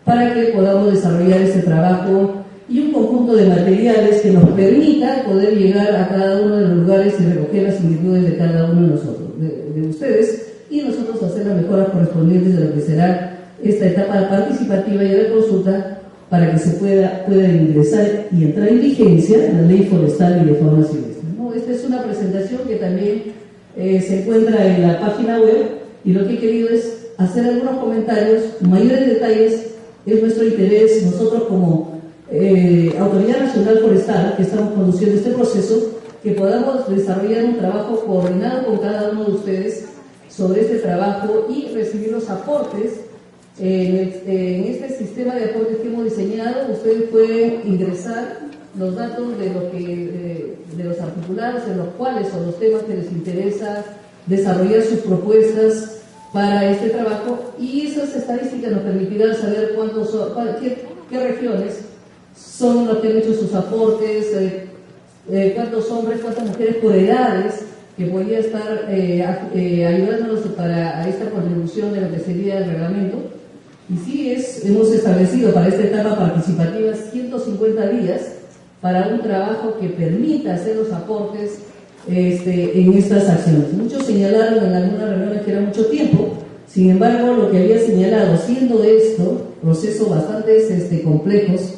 S4: para que podamos desarrollar este trabajo y un conjunto de materiales que nos permita poder llegar a cada uno de los lugares y recoger las inquietudes de cada uno de nosotros, de ustedes, y nosotros hacer las mejoras correspondientes de lo que será esta etapa participativa y de consulta para que se pueda ingresar y entrar en vigencia la ley forestal y de fauna silvestre, ¿no? Esta es una presentación que también se encuentra en la página web, y lo que he querido es hacer algunos comentarios, mayores detalles. Es nuestro interés, nosotros como Autoridad Nacional Forestal, que estamos conduciendo este proceso, que podamos desarrollar un trabajo coordinado con cada uno de ustedes sobre este trabajo y recibir los aportes. En este sistema de aportes que hemos diseñado, ustedes pueden ingresar los datos de los articulados, en los cuales son los temas que les interesa desarrollar sus propuestas para este trabajo, y esas estadísticas nos permitirán saber qué regiones son los que han hecho sus aportes, cuántos hombres, cuántas mujeres por edades, que podría estar ayudándonos para esta contribución de lo que sería el reglamento. Y sí, hemos establecido para esta etapa participativa 150 días para un trabajo que permita hacer los aportes en estas acciones. Muchos señalaron en algunas reuniones que era mucho tiempo. Sin embargo, lo que había señalado, siendo esto procesos bastante complejos,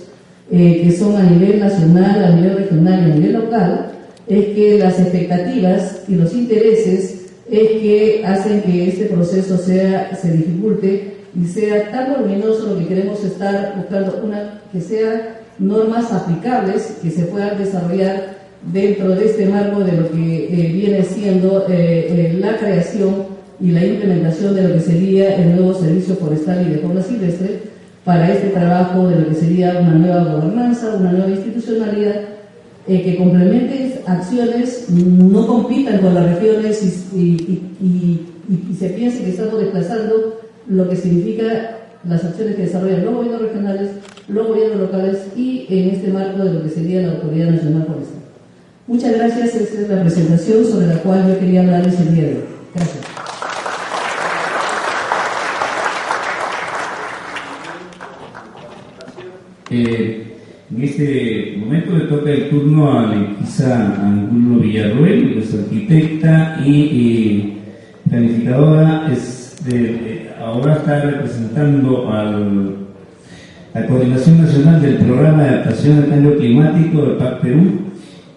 S4: que son a nivel nacional, a nivel regional y a nivel local, es que las expectativas y los intereses es que hacen que este proceso se dificulte y sea tan voluminoso. Lo que queremos estar buscando que sean normas aplicables que se puedan desarrollar dentro de este marco de lo que viene siendo la creación y la implementación de lo que sería el nuevo servicio forestal y de fauna silvestre para este trabajo de lo que sería una nueva gobernanza, una nueva institucionalidad que complemente acciones, no compitan con las regiones y se piense que estamos desplazando lo que significa las acciones que desarrollan los gobiernos regionales, los gobiernos locales y en este marco de lo que sería la Autoridad Nacional Forestal. Muchas gracias, esta es la presentación sobre la cual yo quería hablarles el día de hoy. Gracias.
S1: En este momento le toca el turno a Lequisa Angulo Villarruel, nuestra arquitecta y planificadora. Ahora está representando a la Coordinación Nacional del Programa de Adaptación al Cambio Climático de PAC Perú.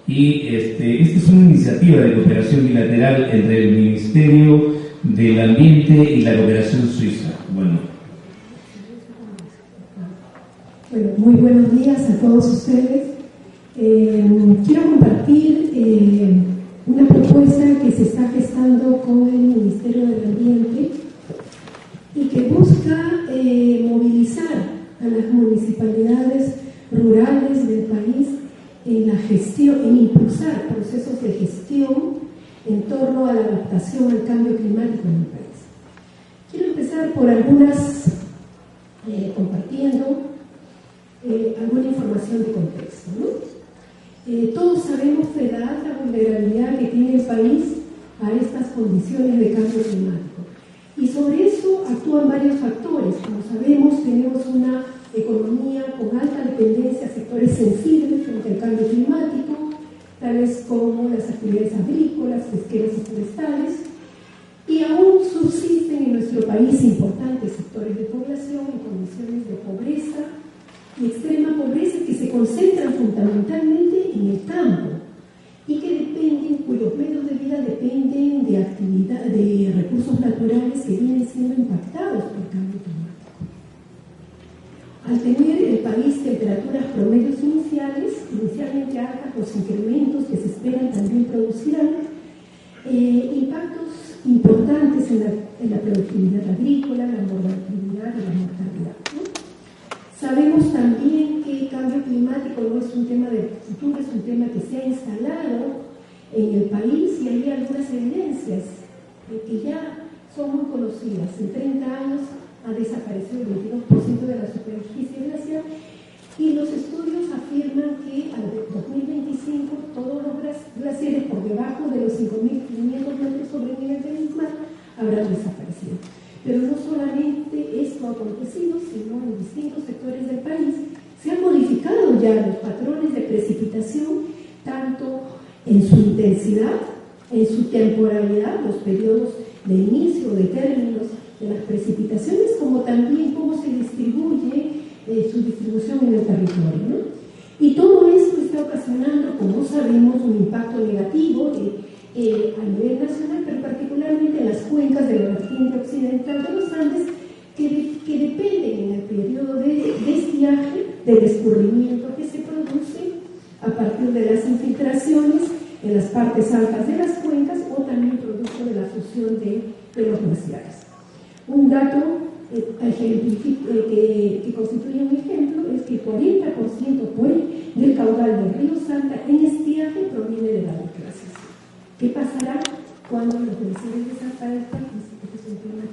S1: Y esta es una iniciativa de cooperación bilateral entre el Ministerio del Ambiente y la Cooperación Suiza. Bueno,
S5: muy buenos días a todos ustedes. Quiero compartir una propuesta que se está gestando con el Ministerio del Ambiente y que busca movilizar a las municipalidades rurales del país en la gestión, en impulsar procesos de gestión en torno a la adaptación al cambio climático en el país. Quiero empezar por compartiendo alguna información de contexto, ¿no? Todos sabemos de la alta vulnerabilidad que tiene el país a estas condiciones de cambio climático. Y sobre eso actúan varios factores. Como sabemos, tenemos una economía con alta dependencia a sectores sensibles frente al cambio climático, tales como las actividades agrícolas, pesqueras y forestales, y aún subsisten en nuestro país importantes sectores de población en condiciones de pobreza y extrema pobreza que se concentran fundamentalmente en el campo y cuyos medios de vida dependen de recursos naturales que vienen siendo impactados por el cambio climático. Al tener el país temperaturas promedios inicialmente altas, los incrementos que se esperan también producirán impactos importantes en la productividad agrícola, la mortalidad y la mortalidad, ¿no? Sabemos también que el cambio climático no es un tema del futuro, es un tema que se ha instalado en el país y hay algunas evidencias que ya son muy conocidas. En 30 años ha desaparecido el 22% de la superficie glaciar y los estudios afirman que al 2025 todos los glaciares por debajo de los 5.500 metros sobre el nivel del mar habrán desaparecido. Pero no solamente esto ha acontecido, sino en distintos sectores del país se han modificado ya los patrones de precipitación, tanto en su intensidad, en su temporalidad, los periodos de inicio, de términos de las precipitaciones, como también cómo se distribuye su distribución en el territorio, ¿no? Y todo esto está ocasionando, como sabemos, un impacto negativo a nivel nacional, pero particularmente en las cuencas de la vertiente occidental de los Andes, que dependen en el periodo de estiaje del escurrimiento que se produce a partir de las infiltraciones en las partes altas de las cuencas o también producto de la fusión de los glaciares. Un dato que constituye un ejemplo es que el 40% del caudal del río Santa en estiaje proviene de la glaciación. ¿Qué pasará cuando los glaciares desaparezcan? Este es un tema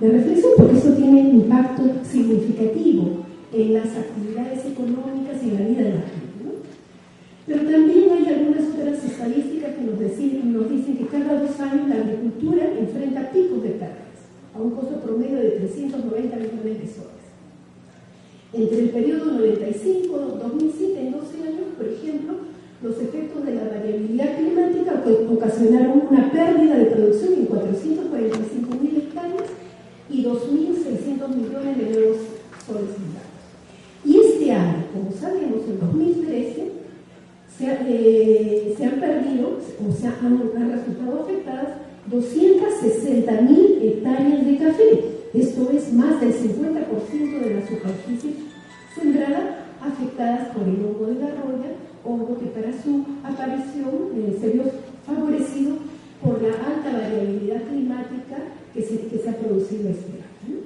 S5: de reflexión, porque eso tiene un impacto significativo en las actividades económicas y en la vida de la gente, ¿no? Pero también hay algunas otras estadísticas que nos dicen que cada 2 años la agricultura enfrenta picos de pérdidas a un costo promedio de 390 millones de soles. Entre el periodo 95-2007, en 12 años, por ejemplo, los efectos de la variabilidad climática ocasionaron una pérdida de producción en 445.000 hectáreas y 2.600 millones de nuevos soles hectáreas. Y este año, como sabemos, en 2013, se han perdido, o sea, han resultado afectadas 260.000 hectáreas de café. Esto es más del 50% de la superficie sembrada afectadas por el hongo de la roya, hongo que para su aparición se vio favorecido por la alta variabilidad climática que se ha producido este año.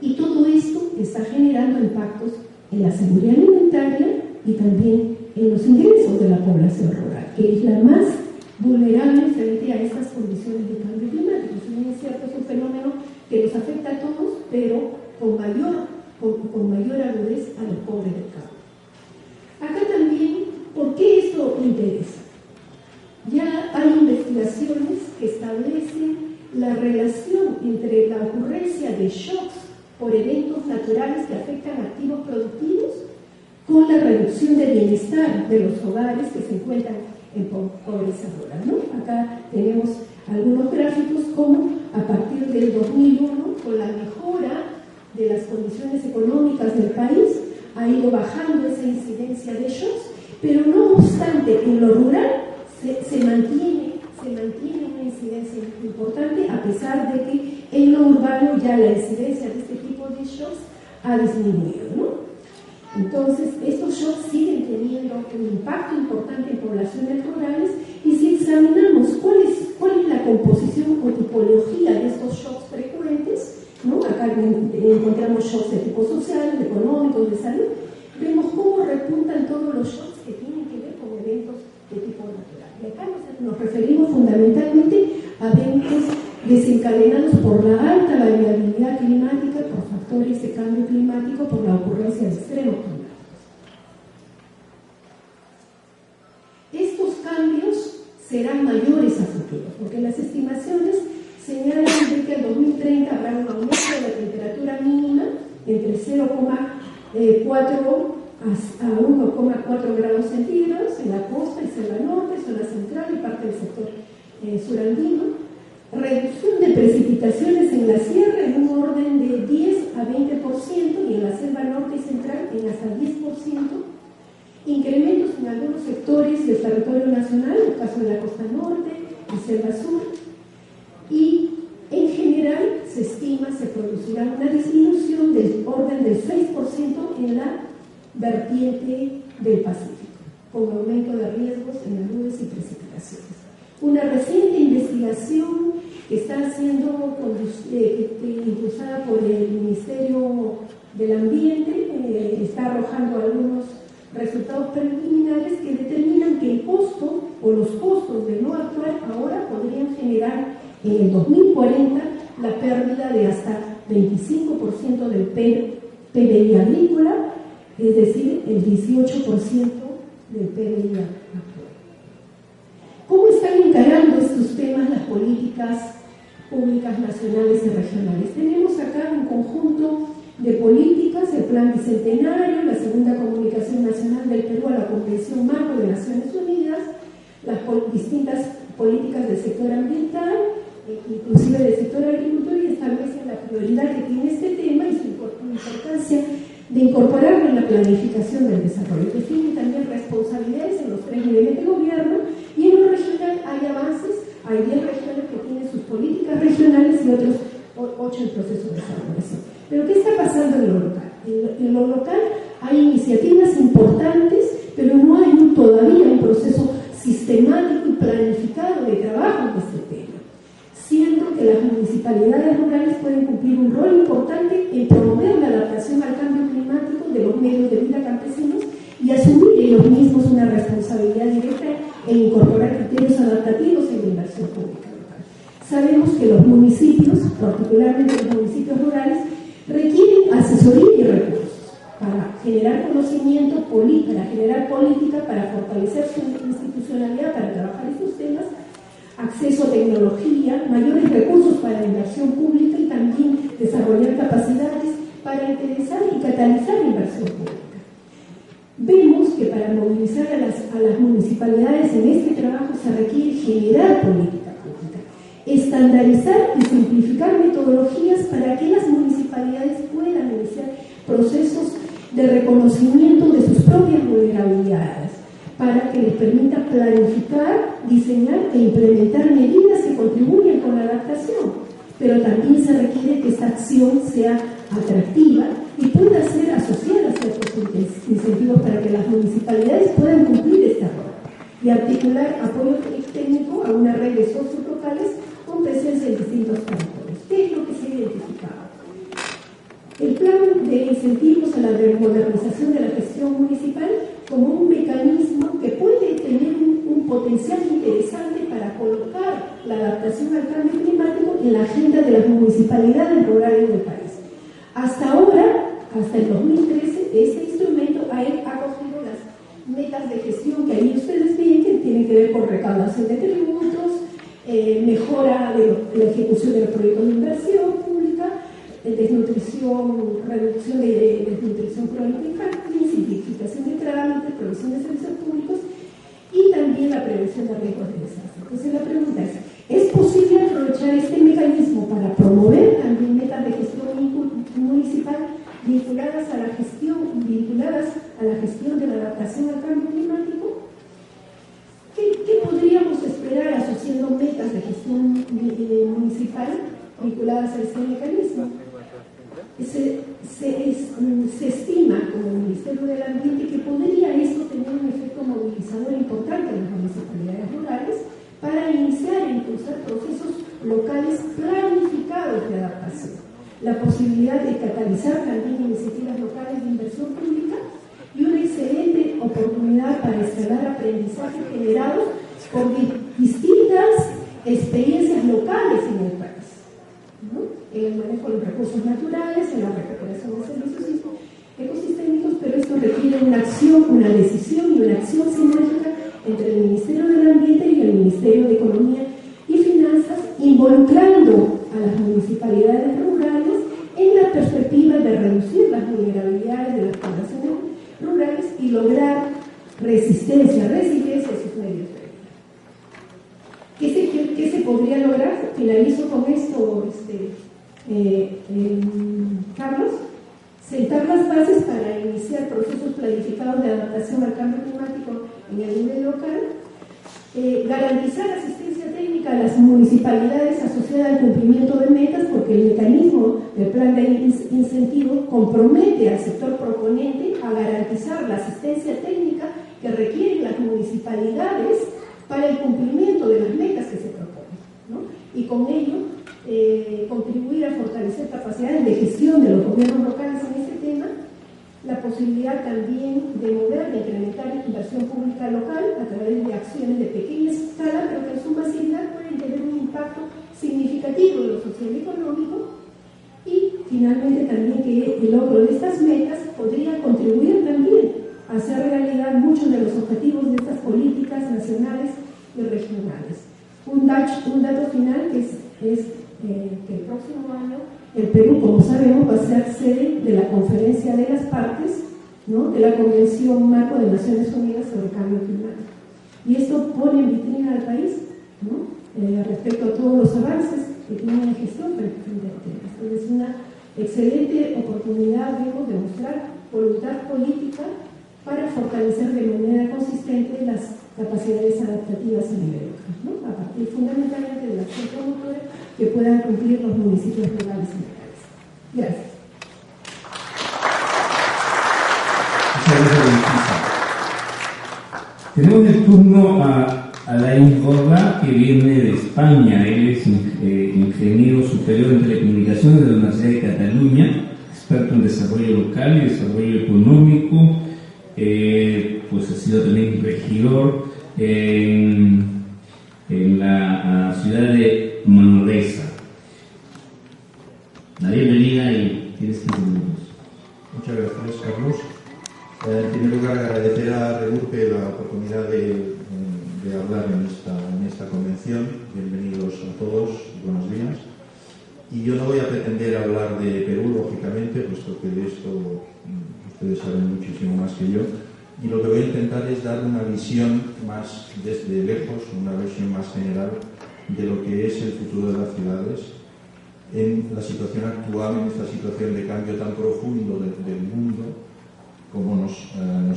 S5: Y todo esto está generando impactos en la seguridad alimentaria y también en los ingresos de la población rural, que es la más vulnerable frente a estas condiciones de cambio climático. Si bien es cierto, es un fenómeno que nos afecta a todos, pero con mayor agudez a los pobres del campo. Acá también, ¿por qué esto interesa? Ya hay investigaciones que establecen la relación entre la ocurrencia de shocks por eventos naturales que afectan activos productivos con la reducción del bienestar de los hogares que se encuentran en pobreza rural, ¿no? Acá tenemos algunos gráficos como a partir del 2001, con la mejora de las condiciones económicas del país, ha ido bajando esa incidencia de shocks, pero no obstante, en lo rural se mantiene una incidencia importante, a pesar de que en lo urbano ya la incidencia de este tipo de shocks ha disminuido, ¿no? Entonces, estos shocks siguen teniendo un impacto importante en poblaciones rurales, y si examinamos cuál es la composición o tipología de estos shocks frecuentes, ¿no? Acá encontramos shocks de tipo social, de económicos, de salud, vemos cómo repuntan todos los shocks que tienen que ver con eventos de tipo natural. Y acá nos referimos fundamentalmente a eventos desencadenados por la alta variabilidad climática, por factores de cambio climático, por la ocurrencia de extremos climáticos. Estos cambios serán mayores a futuro, porque las estimaciones señalan de que en 2030 habrá un aumento de la temperatura mínima entre 0,4 a 1,4 grados centígrados en la costa y selva norte, zona central y parte del sector surandino. Reducción de precipitaciones en la sierra en un orden de 10 a 20% y en la selva norte y central en hasta 10%. Incrementos en algunos sectores del territorio nacional, en el caso de la costa norte y selva sur. Y en general se producirá una disminución del orden del 6% en la vertiente del Pacífico, con aumento de riesgos en las nubes y precipitaciones. Una reciente investigación que está siendo impulsada por el Ministerio del Ambiente está arrojando algunos resultados preliminares que determinan que el costo o los costos de no actuar ahora podrían generar en el 2040 la pérdida de hasta 25% del PBI agrícola, es decir, el 18% del PBI actual. ¿Cómo están encarando estos temas las políticas públicas nacionales y regionales? Tenemos acá un conjunto de políticas, el Plan Bicentenario, la Segunda Comunicación Nacional del Perú a la Convención Marco de Naciones Unidas, las distintas políticas del sector ambiental, inclusive del sector agricultura, y establecen la prioridad que tiene este tema y su importancia de incorporarlo en la planificación del desarrollo. Definen también responsabilidades en los 3 niveles de gobierno, y en lo regional hay avances, hay 10 regiones que tienen sus políticas regionales y otros 8 en proceso de desarrollo. Pero ¿qué está pasando en lo local? En lo local hay iniciativas importantes, pero no hay todavía un proceso sistemático y planificado de trabajo en este tema, siendo que las municipalidades rurales pueden cumplir un rol importante en promover la adaptación al cambio climático de los medios de vida campesinos y asumir ellos mismos una responsabilidad directa en incorporar criterios adaptativos en la inversión pública local. Sabemos que los municipios, particularmente los municipios rurales, requieren asesoría y recursos para generar conocimiento, para generar política, para fortalecer su institucionalidad, para trabajar estos temas, acceso a tecnología, mayores recursos para la inversión pública y también desarrollar capacidades para interesar y catalizar la inversión pública. Vemos que para movilizar a las municipalidades en este trabajo se requiere generar política pública, estandarizar y simplificar metodologías para que las municipalidades puedan iniciar procesos de reconocimiento de sus propias vulnerabilidades, para que les permita planificar, diseñar e implementar medidas que contribuyan con la adaptación. Pero también se requiere que esta acción sea atractiva y pueda ser asociada a ciertos incentivos para que las municipalidades puedan cumplir este rol y articular apoyo técnico a una red de locales con presencia en distintos territorios. ¿Qué es lo que se ha identificado? El plan de incentivos a la modernización de la gestión municipal como un mecanismo que puede tener un potencial interesante para colocar la adaptación al cambio climático en la agenda de las municipalidades rurales del país. Hasta ahora, hasta el 2013, este instrumento ha cogido las metas de gestión que ahí ustedes ven, que tienen que ver con recaudación de tributos, mejora de la ejecución de los proyectos de inversión pública, desnutrición, reducción de desnutrición crónica infantil, simplificación de trámites, provisión de servicios públicos y también la prevención de riesgos de desastre. Entonces la pregunta ¿es posible aprovechar este mecanismo para promover también metas de gestión municipal vinculadas a la gestión de la adaptación al cambio climático? ¿Qué podríamos esperar asociando metas de gestión municipal vinculadas a este mecanismo? Se estima como Ministerio del Ambiente que podría esto tener un efecto movilizador importante en las municipalidades rurales para iniciar e impulsar procesos locales planificados de adaptación, la posibilidad de catalizar también iniciativas locales de inversión pública y una excelente oportunidad para escalar aprendizajes generados por distintas experiencias locales en el país, ¿no? En el manejo de los recursos naturales, en la recuperación de servicios ecosistémicos, pero esto requiere una acción, una decisión y una acción sinérgica entre el Ministerio del Ambiente y el Ministerio de Economía y Finanzas, involucrando a las municipalidades rurales en la perspectiva de reducir las vulnerabilidades de las poblaciones rurales y lograr resiliencia a sus medios de vida. ¿Qué se podría lograr? Finalizo con esto, Carlos. Sentar las bases para iniciar procesos planificados de adaptación al cambio climático en el nivel local, garantizar asistencia técnica a las municipalidades asociadas al cumplimiento de metas, porque el mecanismo del plan de incentivo compromete al sector proponente a garantizar la asistencia técnica que requieren las municipalidades para el cumplimiento de las metas que se proponen, ¿no? Y con ello contribuir a fortalecer capacidades de gestión de los gobiernos locales en este tema, la posibilidad también de mover, de incrementar inversión pública local a través de acciones de pequeña escala, pero que en su masividad pueden tener un impacto significativo en lo social y económico, y finalmente también que el logro de estas metas podría contribuir también a hacer realidad muchos de los objetivos de estas políticas nacionales y regionales. Un dato final que es que el próximo año el Perú, como sabemos, va a ser sede de la Conferencia de las Partes, ¿no?, de la Convención Marco de Naciones Unidas sobre Cambio Climático. Y esto pone en vitrina al país, ¿no?, respecto a todos los avances que tiene en gestión frente al tema. Entonces, es una excelente oportunidad, vemos, de mostrar voluntad política para fortalecer de manera consistente las capacidades adaptativas a nivel local, ¿no?, a partir fundamentalmente de la acción promotora que puedan cumplir los municipios rurales y locales. Gracias.
S1: Tenemos el turno a Alain Borda, que viene de España. Él es ingeniero superior en telecomunicaciones de la Universidad de Cataluña, experto en desarrollo local y desarrollo económico, pues ha sido también regidor en la ciudad de Manresa. La bienvenida y tienes 15 minutos.
S6: Muchas gracias, Carlos. En primer lugar, agradecer a Redurpe la oportunidad de hablar en esta convención. Bienvenidos a todos, buenos días. Y yo no voy a pretender hablar de Perú, lógicamente, puesto que de esto ustedes saben muchísimo más que yo. Y lo que voy a intentar es dar una visión más desde lejos, una visión más general de lo que es el futuro de las ciudades en la situación actual, en esta situación de cambio tan profundo del mundo, como nos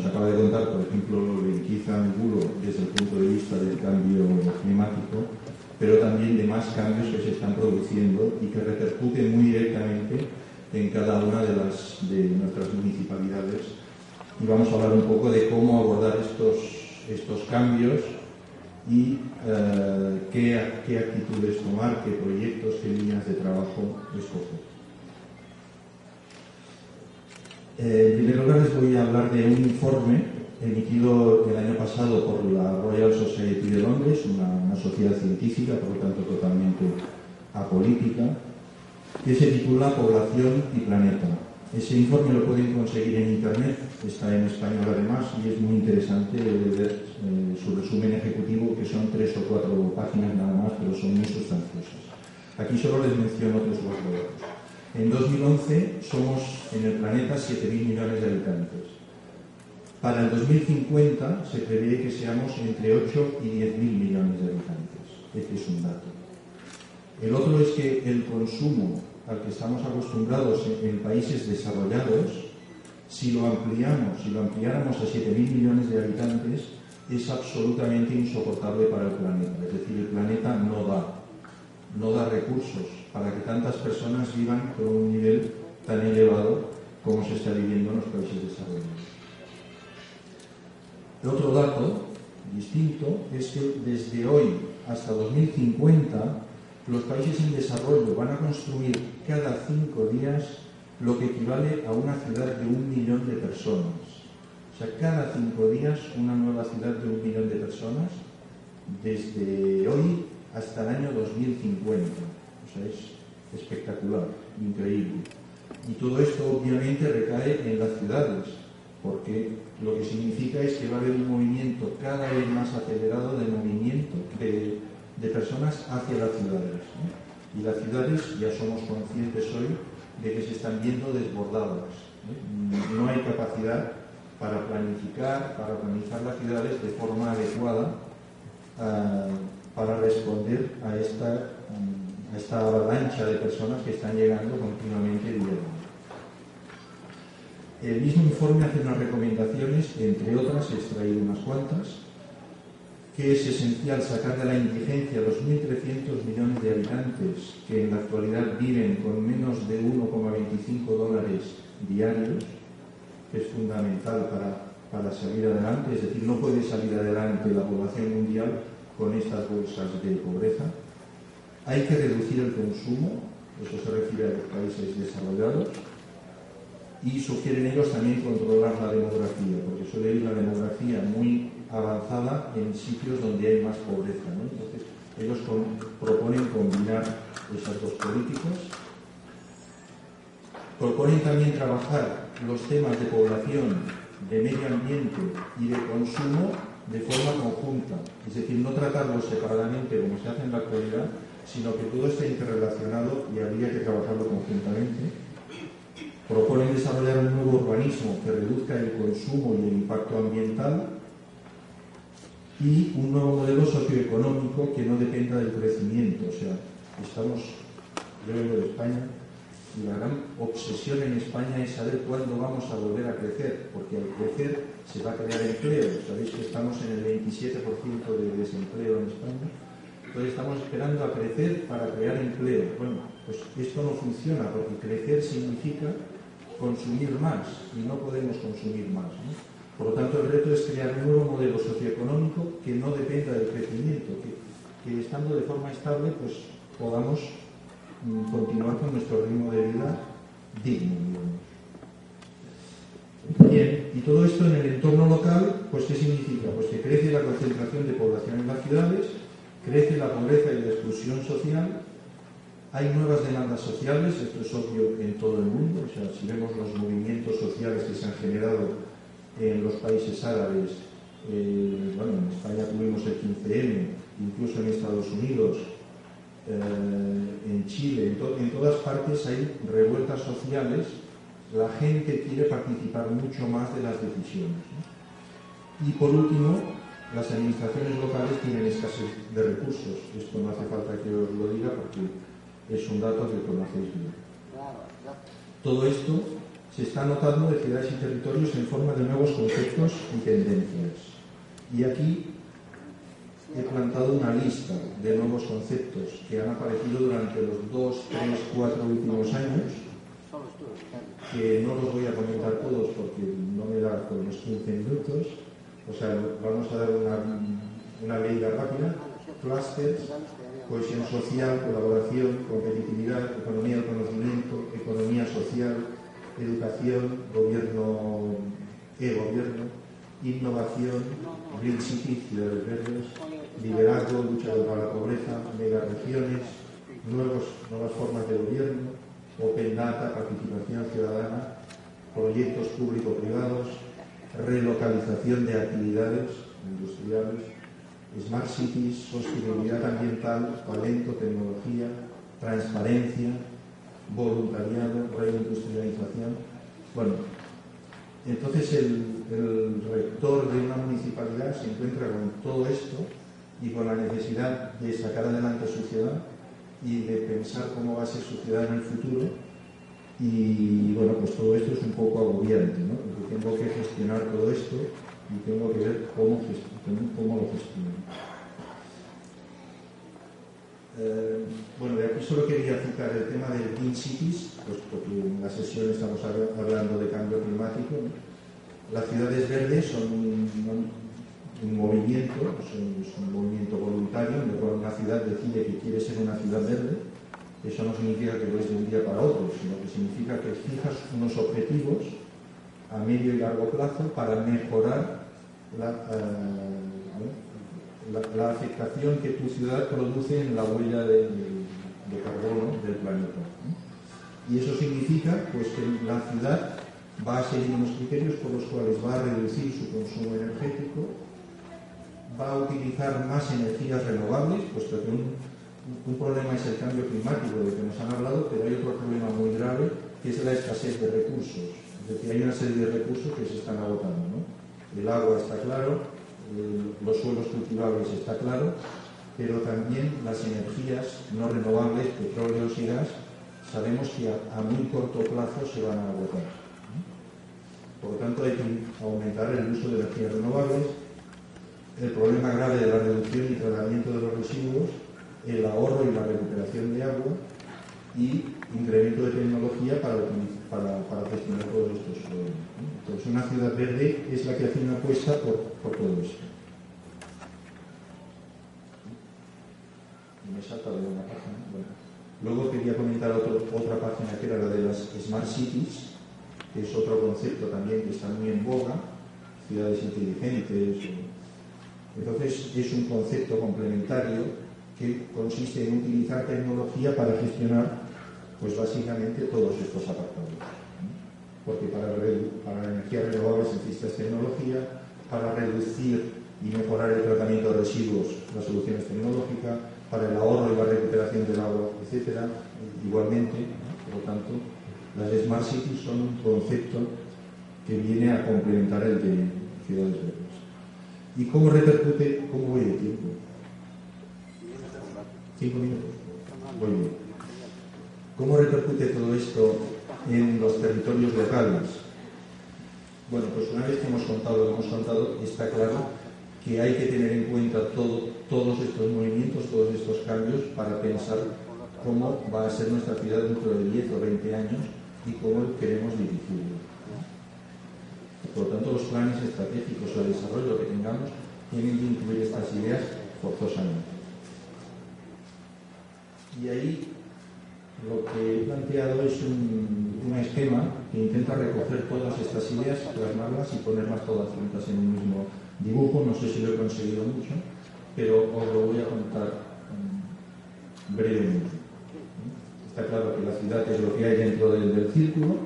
S6: acaba de contar, por ejemplo, Lequiza Angulo, desde el punto de vista del cambio climático, pero también de más cambios que se están produciendo y que repercuten muy directamente en cada una de nuestras municipalidades. Y vamos a hablar un poco de cómo abordar estos cambios y qué actitudes tomar, qué proyectos, qué líneas de trabajo escoger. En primer lugar les voy a hablar de un informe emitido el año pasado por la Royal Society de Londres, una sociedad científica, por lo tanto totalmente apolítica, que se titula Población y Planeta. Ese informe lo pueden conseguir en internet, está en español además, y es muy interesante ver su resumen ejecutivo, que son 3 o 4 páginas nada más, pero son muy sustanciosas. Aquí solo les menciono otros datos. En 2011 somos en el planeta 7.000 millones de habitantes. Para el 2050 se prevé que seamos entre 8 y 10.000 millones de habitantes. Este es un dato. El otro es que el consumo al que estamos acostumbrados en países desarrollados, si lo ampliáramos a 7.000 millones de habitantes, es absolutamente insoportable para el planeta. Es decir, el planeta no da recursos para que tantas personas vivan con un nivel tan elevado como se está viviendo en los países desarrollados. El otro dato distinto es que desde hoy hasta 2050 los países en desarrollo van a construir cada 5 días lo que equivale a una ciudad de 1 millón de personas. O sea, cada 5 días una nueva ciudad de 1 millón de personas, desde hoy hasta el año 2050. O sea, es espectacular, increíble. Y todo esto obviamente recae en las ciudades, porque lo que significa es que va a haber un movimiento cada vez más acelerado de movimiento de personas hacia las ciudades, ¿no? Y las ciudades ya somos conscientes hoy de que se están viendo desbordadas, ¿no? No hay capacidad para organizar las ciudades de forma adecuada para responder a esta avalancha de personas que están llegando continuamente día a día. El mismo informe hace unas recomendaciones, entre otras, he extraído unas cuantas, que es esencial sacar de la indigencia a los 1.300 millones de habitantes que en la actualidad viven con menos de $1,25 diarios, que es fundamental para salir adelante. Es decir, no puede salir adelante la población mundial con estas bolsas de pobreza. Hay que reducir el consumo, eso se refiere a los países desarrollados, y sugieren ellos también controlar la demografía, porque suele ir la demografía muy avanzada en sitios donde hay más pobreza, ¿no? Entonces, ellos proponen combinar esas dos políticas. Proponen también trabajar los temas de población, de medio ambiente y de consumo de forma conjunta, es decir, no tratarlos separadamente como se hace en la actualidad, sino que todo está interrelacionado y habría que trabajarlo conjuntamente. Proponen desarrollar un nuevo urbanismo que reduzca el consumo y el impacto ambiental y un nuevo modelo socioeconómico que no dependa del crecimiento. O sea, yo vengo de España y la gran obsesión en España es saber cuándo vamos a volver a crecer, porque al crecer se va a crear empleo. Sabéis que estamos en el 27% de desempleo en España. Entonces estamos esperando a crecer para crear empleo. Bueno, pues esto no funciona, porque crecer significa consumir más y no podemos consumir más, ¿no? Por lo tanto, el reto es crear un nuevo modelo socioeconómico que no dependa del crecimiento, que estando de forma estable pues podamos continuar con nuestro ritmo de vida digno, digamos. Bien, y todo esto en el entorno local, pues ¿qué significa? Pues que crece la concentración de población en las ciudades, crece la pobreza y la exclusión social. Hay nuevas demandas sociales, esto es obvio en todo el mundo. O sea, si vemos los movimientos sociales que se han generado en los países árabes, en España tuvimos el 15M, incluso en Estados Unidos, en Chile, en todas partes hay revueltas sociales. La gente quiere participar mucho más de las decisiones, ¿no? Y por último, las administraciones locales tienen escasez de recursos. Esto no hace falta que os lo diga porque es un dato que conocéis bien. Todo esto se está notando de ciudades y territorios en forma de nuevos conceptos y tendencias. Y aquí he plantado una lista de nuevos conceptos que han aparecido durante los 2, 3, 4 últimos años, que no los voy a comentar todos porque no me da con los 15 minutos. O sea, vamos a dar una leída rápida, clústeres, cohesión social, colaboración, competitividad, economía del conocimiento, economía social, educación, gobierno, e-gobierno, innovación, Green City, ciudades verdes, liderazgo, lucha contra la pobreza, megaregiones, nuevas formas de gobierno, Open Data, participación ciudadana, proyectos público-privados, relocalización de actividades industriales, Smart Cities, sostenibilidad ambiental, talento, tecnología, transparencia, voluntariado, reindustrialización. Bueno, entonces el rector de una municipalidad se encuentra con todo esto y con la necesidad de sacar adelante su ciudad y de pensar cómo va a ser su ciudad en el futuro. Y bueno, pues todo esto es un poco agobiante, ¿no? Porque tengo que gestionar todo esto y tengo que ver cómo lo gestiono. Bueno, de aquí solo quería citar el tema del Green Cities, pues porque en la sesión estamos hablando de cambio climático, ¿no? Las ciudades verdes son un movimiento, son un movimiento voluntario, en el cual una ciudad decide que quiere ser una ciudad verde. Eso no significa que lo es de un día para otro, sino que significa que fijas unos objetivos a medio y largo plazo para mejorar la afectación que tu ciudad produce en la huella de carbono del planeta. Y eso significa pues, que la ciudad va a seguir unos criterios por los cuales va a reducir su consumo energético, va a utilizar más energías renovables, puesto que un problema es el cambio climático del que nos han hablado, pero hay otro problema muy grave que es la escasez de recursos. Es decir, hay una serie de recursos que se están agotando, ¿no? El agua está claro, los suelos cultivables está claro, pero también las energías no renovables, petróleos y gas, sabemos que a muy corto plazo se van a agotar. Por lo tanto, hay que aumentar el uso de energías renovables, el problema grave de la reducción y tratamiento de los residuos, el ahorro y la recuperación de agua y incremento de tecnología para gestionar todos estos problemas. Entonces, una ciudad verde es la que hace una apuesta por todo esto. Me salta de una página. Bueno. Luego quería comentar otra página que era la de las Smart Cities, que es otro concepto también que está muy en boga, ciudades inteligentes. Entonces, es un concepto complementario que consiste en utilizar tecnología para gestionar, pues básicamente todos estos apartados. Porque para energías renovables necesitas tecnología, para reducir y mejorar el tratamiento de residuos, la solución es tecnológica, para el ahorro y la recuperación del agua, etcétera, igualmente. Por lo tanto, las Smart Cities son un concepto que viene a complementar el de ciudades verdes. ¿Y cómo repercute? ¿Cómo voy de tiempo? 5 minutos. Muy bien. ¿Cómo repercute todo esto en los territorios locales? Bueno, pues una vez que hemos contado lo que hemos contado, está claro que hay que tener en cuenta todos estos movimientos, todos estos cambios para pensar cómo va a ser nuestra ciudad dentro de 10 o 20 años y cómo queremos dirigirlo. Por lo tanto, los planes estratégicos o de desarrollo que tengamos tienen que incluir estas ideas forzosamente. Y ahí lo que he planteado es un esquema que intenta recoger todas estas ideas, plasmarlas y ponerlas todas juntas en un mismo dibujo. No sé si lo he conseguido mucho, pero os lo voy a contar brevemente. Está claro que la ciudad es lo que hay dentro del círculo.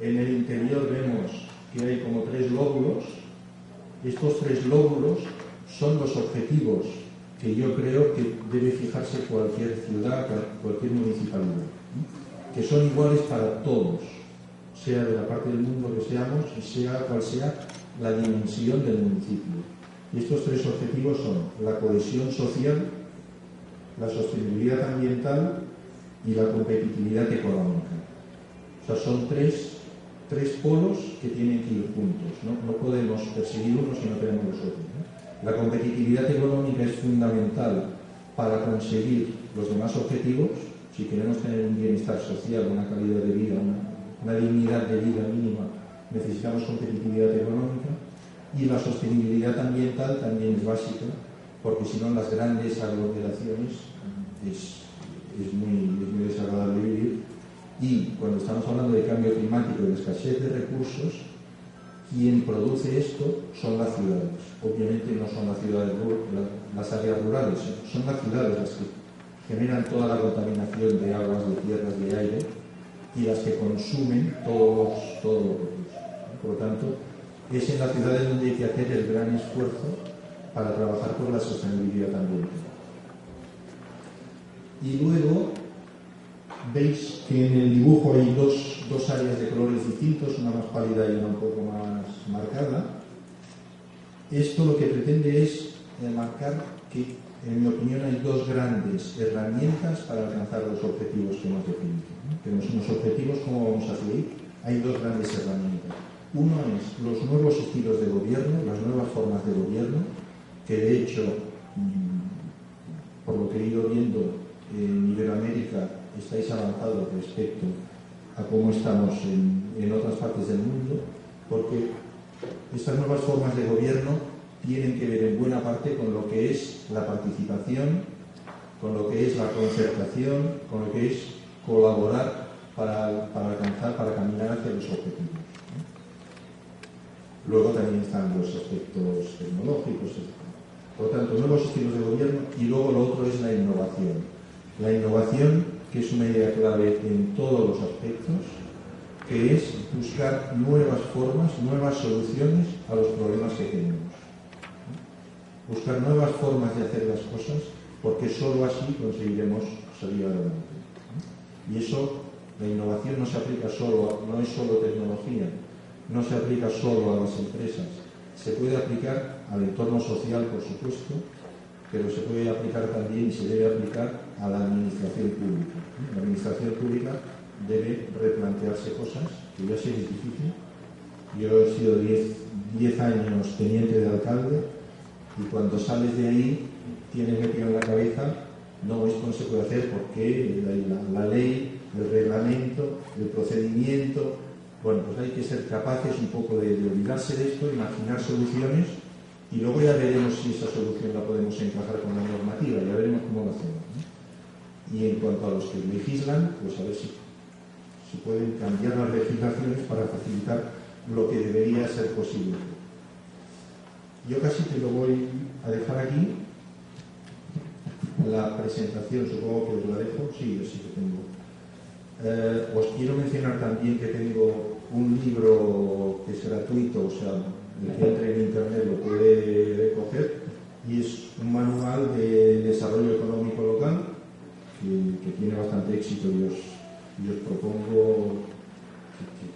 S6: En el interior vemos que hay como 3 lóbulos. Estos 3 lóbulos son los objetivos que yo creo que debe fijarse cualquier ciudad, cualquier municipalidad, que son iguales para todos, sea de la parte del mundo que seamos y sea cual sea la dimensión del municipio. Y estos 3 objetivos son la cohesión social, la sostenibilidad ambiental y la competitividad económica. O sea, son tres polos que tienen que ir juntos. No podemos perseguir uno si no tenemos los otros, ¿no? La competitividad económica es fundamental para conseguir los demás objetivos. Si queremos tener un bienestar social, una calidad de vida, una dignidad de vida mínima, necesitamos competitividad económica. Y la sostenibilidad ambiental también es básica, porque si no en las grandes aglomeraciones es muy desagradable vivir. Y cuando estamos hablando de cambio climático y de escasez de recursos, quien produce esto son las ciudades. Obviamente no son las ciudades, las áreas rurales, son las ciudades las que generan toda la contaminación de aguas, de tierras, de aire, y las que consumen todos los recursos. Por lo tanto, es en las ciudades donde hay que hacer el gran esfuerzo para trabajar por la sostenibilidad ambiental. Y luego veis que en el dibujo hay dos áreas de colores distintos, una más pálida y una un poco más marcada. Esto lo que pretende es marcar que, en mi opinión, hay dos grandes herramientas para alcanzar los objetivos que hemos definido. Tenemos unos objetivos, ¿cómo vamos a seguir? Hay dos grandes herramientas. Uno es los nuevos estilos de gobierno, las nuevas formas de gobierno, que de hecho, por lo que he ido viendo en Iberoamérica, estáis avanzados respecto a cómo estamos en otras partes del mundo, porque estas nuevas formas de gobierno tienen que ver en buena parte con lo que es la participación, con lo que es la concertación, con lo que es colaborar para alcanzar, para caminar hacia los objetivos. Luego también están los aspectos tecnológicos, etc. Por lo tanto, nuevos estilos de gobierno, y luego lo otro es la innovación. La innovación, que es una idea clave en todos los aspectos, que es buscar nuevas formas, nuevas soluciones a los problemas que tenemos. Buscar nuevas formas de hacer las cosas, porque sólo así conseguiremos salir adelante. Y eso, la innovación no se aplica solo, no es solo tecnología, no se aplica solo a las empresas, se puede aplicar al entorno social, por supuesto, pero se puede aplicar también y se debe aplicar a la administración pública. La administración pública debe replantearse cosas, que ya sé que es difícil. Yo he sido 10 años teniente de alcalde, y cuando sales de ahí tienes metido en la cabeza, no, esto no se puede hacer porque la ley, el reglamento, el procedimiento. Bueno, pues hay que ser capaces un poco de olvidarse de esto, imaginar soluciones, y luego ya veremos si esa solución la podemos encajar con la normativa, ya veremos cómo lo hacemos, ¿no? Y en cuanto a los que legislan, pues a ver si pueden cambiar las legislaciones para facilitar lo que debería ser posible. Yo casi te lo voy a dejar aquí. La presentación, supongo que os la dejo. Sí, yo sí que tengo. Os quiero mencionar también que tengo un libro que es gratuito, o sea, el que entre en internet lo puede coger, y es un manual de desarrollo económico local que tiene bastante éxito, y os propongo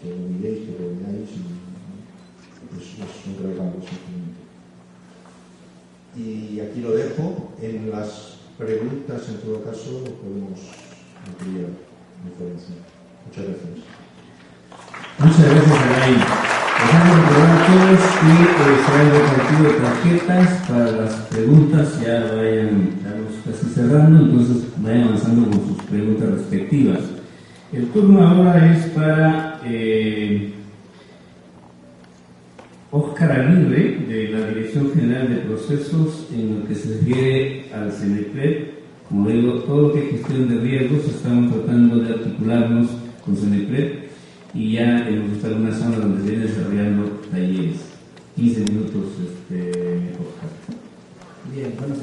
S6: que lo miréis, que lo veáis, y es un regalo simplemente. Y aquí lo dejo. En las preguntas, en todo caso, podemos ampliar información. Muchas gracias.
S1: Muchas gracias, Alain. Dejamos recordar a todos que se han repartido tarjetas para las preguntas, ya vamos casi cerrando, entonces vayan avanzando con sus preguntas respectivas. El turno ahora es para Óscar Aguirre, de la Dirección General de Procesos, en lo que se refiere al CENEPRED. Como digo, todo lo que es gestión de riesgos, estamos tratando de articularnos con CENEPRED, y ya hemos visto algunas zonas donde se vienen desarrollando talleres. 15 minutos, Óscar.
S7: Bien, buenos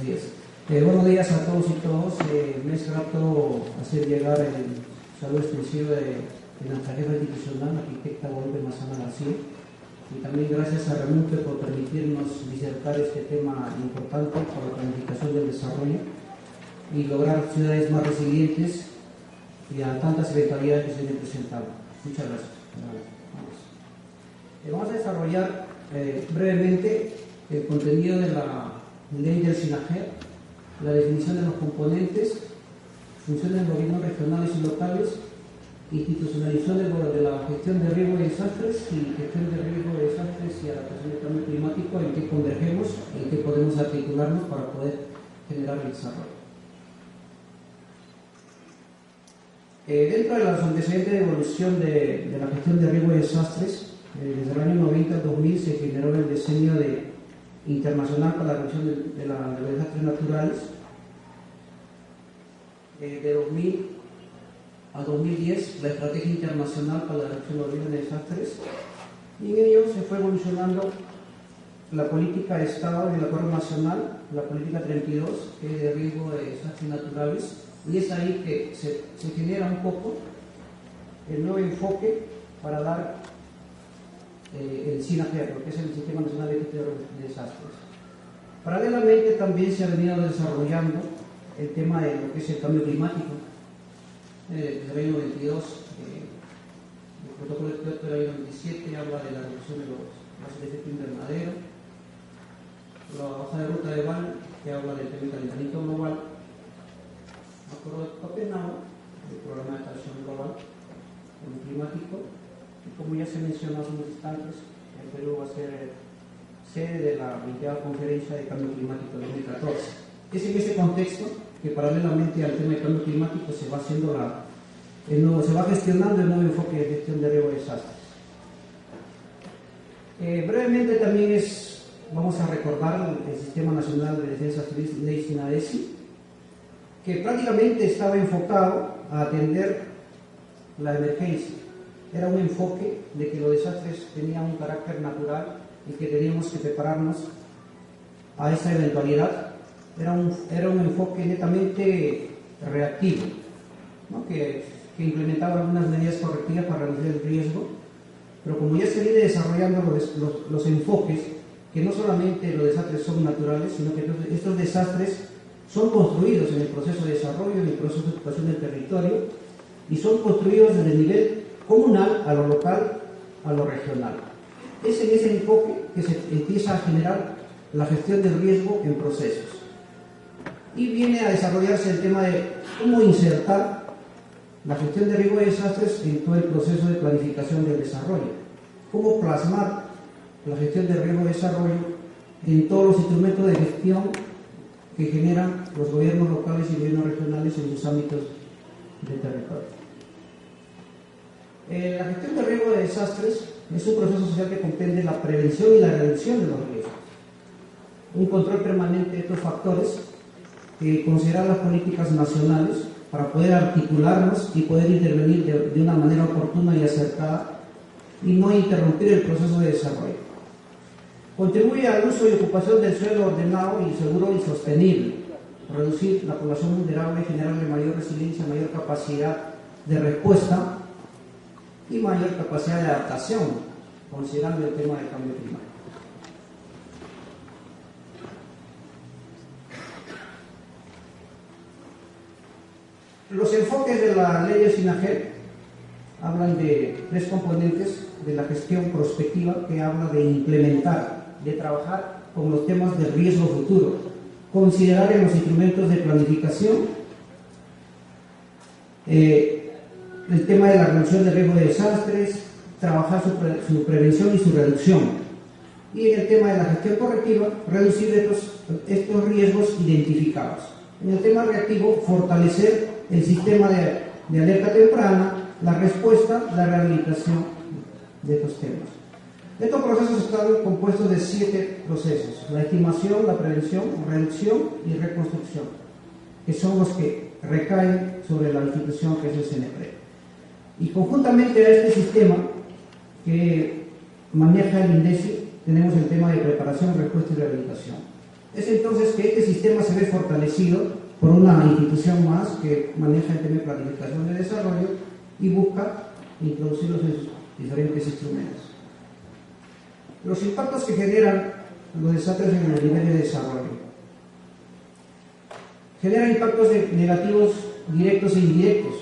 S7: días. Buenos días a todos y todas. Me es grato hacer llegar el saludo extensivo de nuestra jefa institucional, arquitecta Guadalupe Mazana García, y también gracias a Remunte por permitirnos disertar este tema importante para la planificación del desarrollo y lograr ciudades más resilientes y a tantas eventualidades que se han presentado. Muchas gracias. Vamos a desarrollar brevemente el contenido de la ley del SINAGER, la definición de los componentes, funciones de gobiernos regionales y locales, institucionalización de la gestión de riesgos y desastres, y gestión de riesgos y desastres y adaptación al cambio climático, en que convergemos, en que podemos articularnos para poder generar el desarrollo. Dentro de los antecedentes de evolución de la gestión de riesgos y desastres, Desde el año 90 al 2000 se generó el diseño internacional para la reducción de los desastres naturales. De 2000 a 2010, la Estrategia Internacional para la Reducción de los Desastres, y en ello se fue evolucionando la política de Estado y el Acuerdo Nacional, la política 32, que es de riesgo de desastres naturales, y es ahí que se genera un poco el nuevo enfoque para dar el SINAGER, lo que es el Sistema Nacional de Gestión de Desastres. Paralelamente también se ha venido desarrollando el tema de lo que es el cambio climático. Desde el año 92, el protocolo de Kioto del año 97 habla de la reducción de los gases de efecto invernadero. La hoja de ruta de Bali, que habla del tema del calentamiento global. El acuerdo de Copenhague, el programa de adaptación global climático. Y como ya se mencionó hace unos instantes, el Perú va a ser sede de la 20ª Conferencia de Cambio Climático de 2014. Es en ese contexto que paralelamente al tema de cambio climático se va gestionando el nuevo enfoque de gestión de riesgo de desastres. Brevemente también vamos a recordar el Sistema Nacional de Defensa Civil, ley SINADECI, que prácticamente estaba enfocado a atender la emergencia. Era un enfoque de que los desastres tenían un carácter natural y que teníamos que prepararnos a esa eventualidad. Era un enfoque netamente reactivo, ¿no? que implementaba algunas medidas correctivas para reducir el riesgo, pero como ya se viene desarrollando los enfoques, que no solamente los desastres son naturales, sino que estos desastres son construidos en el proceso de desarrollo, en el proceso de ocupación del territorio, y son construidos desde el nivel comunal a lo local, a lo regional. Es en ese enfoque que se empieza a generar la gestión del riesgo en procesos. Y viene a desarrollarse el tema de cómo insertar la gestión de riesgo de desastres en todo el proceso de planificación del desarrollo. Cómo plasmar la gestión de riesgo de desarrollo en todos los instrumentos de gestión que generan los gobiernos locales y gobiernos regionales en sus ámbitos de territorio. La gestión de riesgo de desastres es un proceso social que comprende la prevención y la reducción de los riesgos, un control permanente de estos factores que consideran las políticas nacionales para poder articularnos y poder intervenir de una manera oportuna y acertada y no interrumpir el proceso de desarrollo. Contribuye al uso y ocupación del suelo ordenado y seguro y sostenible, reducir la población vulnerable, generarle mayor resiliencia, mayor capacidad de respuesta y mayor capacidad de adaptación, considerando el tema del cambio climático. Los enfoques de la ley de SINAGER hablan de tres componentes de la gestión prospectiva, que habla de implementar, de trabajar con los temas de riesgo futuro, considerar en los instrumentos de planificación el tema de la reducción de riesgo de desastres, trabajar su prevención y su reducción. Y en el tema de la gestión correctiva, reducir estos riesgos identificados. En el tema reactivo, fortalecer el sistema de alerta temprana, la respuesta, la rehabilitación de estos temas. Estos procesos están compuestos de 7 procesos: la estimación, la prevención, reducción y reconstrucción, que son los que recaen sobre la institución que es el CNPRE. Y conjuntamente a este sistema que maneja el INDECI, tenemos el tema de preparación, respuesta y rehabilitación. Es entonces que este sistema se ve fortalecido por una institución más que maneja el tema de planificación de desarrollo y busca introducirlos en sus diferentes instrumentos. Los impactos que generan los desastres en el nivel de desarrollo. Generan impactos negativos directos e indirectos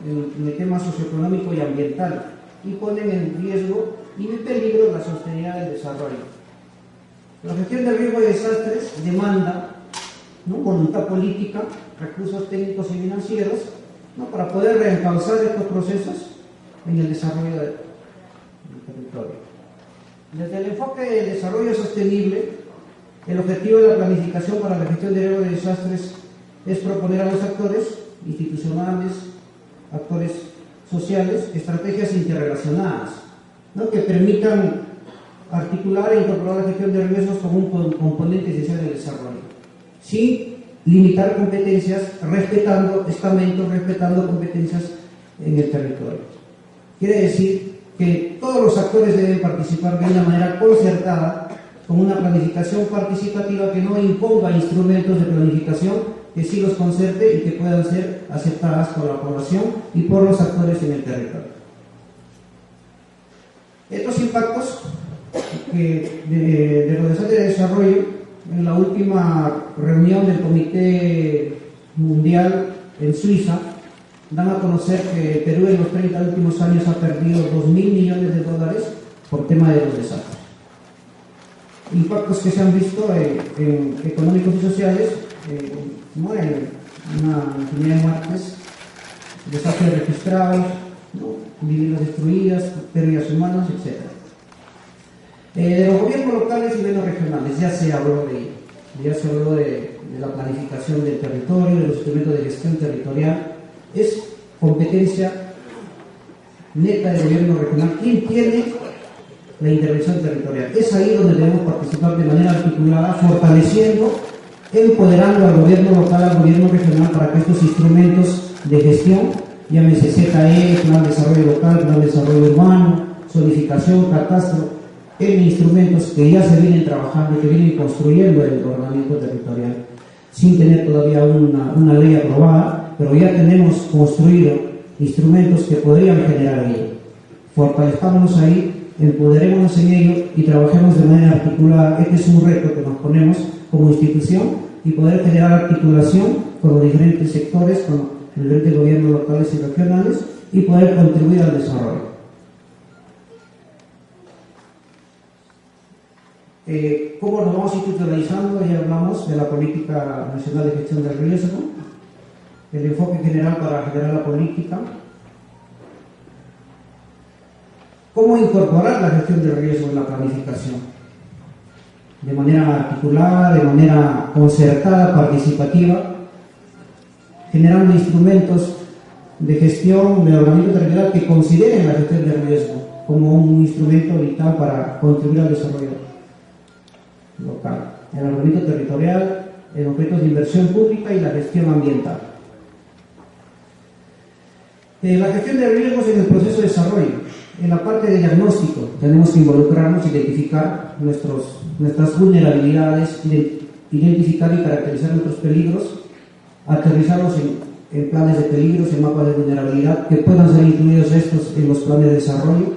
S7: en el tema socioeconómico y ambiental y ponen en riesgo y en peligro la sostenibilidad del desarrollo. La gestión del riesgo de desastres demanda, ¿no?, voluntad política, recursos técnicos y financieros, ¿no?, para poder reencauzar estos procesos en el desarrollo del territorio. Desde el enfoque del desarrollo sostenible, el objetivo de la planificación para la gestión de riesgo de desastres es proponer a los actores institucionales, actores sociales, estrategias interrelacionadas ¿no?, que permitan articular e incorporar la gestión de riesgos como un componente esencial del desarrollo, sin limitar competencias, respetando estamentos, respetando competencias en el territorio. Quiere decir que todos los actores deben participar de una manera concertada, con una planificación participativa que no imponga instrumentos de planificación, que sí los concerte y que puedan ser aceptadas por la población y por los actores en el territorio. Estos impactos de los desastres de desarrollo, en la última reunión del Comité Mundial en Suiza, dan a conocer que Perú en los 30 últimos años ha perdido $2.000 millones por tema de los desastres. Impactos que se han visto en económicos y sociales, ¿no?, en una infinidad de muertes, desastres registrados, ¿no?, viviendas destruidas, pérdidas humanas, etc. De los gobiernos locales y gobiernos regionales ya se habló de ello, ya se habló de la planificación del territorio, de los instrumentos de gestión territorial. Es competencia neta del gobierno regional quien tiene la intervención territorial. Es ahí donde debemos participar de manera articulada, fortaleciendo, empoderando al gobierno local, al gobierno regional, para que estos instrumentos de gestión, llámese ZE, Plan de Desarrollo Local, Plan de Desarrollo Urbano, zonificación, catastro, en instrumentos que ya se vienen trabajando, que vienen construyendo el ordenamiento territorial, sin tener todavía una ley aprobada, pero ya tenemos construido instrumentos que podrían generar ello. Fortalezcámonos ahí, empoderémonos en ello y trabajemos de manera articulada. Este es un reto que nos ponemos como institución, y poder generar articulación con los diferentes sectores, con los diferentes gobiernos locales y regionales, y poder contribuir al desarrollo. ¿Cómo nos vamos institucionalizando? Ya hablamos de la Política Nacional de Gestión del Riesgo, el enfoque general para generar la política. ¿Cómo incorporar la gestión del riesgo en la planificación? De manera articulada, de manera concertada, participativa, generando instrumentos de gestión de ordenamiento territorial que consideren la gestión del riesgo como un instrumento vital para contribuir al desarrollo local, el ordenamiento territorial, en objetos de inversión pública y la gestión ambiental. La gestión de riesgos en el proceso de desarrollo. En la parte de diagnóstico tenemos que involucrarnos, identificar nuestras vulnerabilidades, identificar y caracterizar nuestros peligros, aterrizarlos en planes de peligros, en mapas de vulnerabilidad, que puedan ser incluidos estos en los planes de desarrollo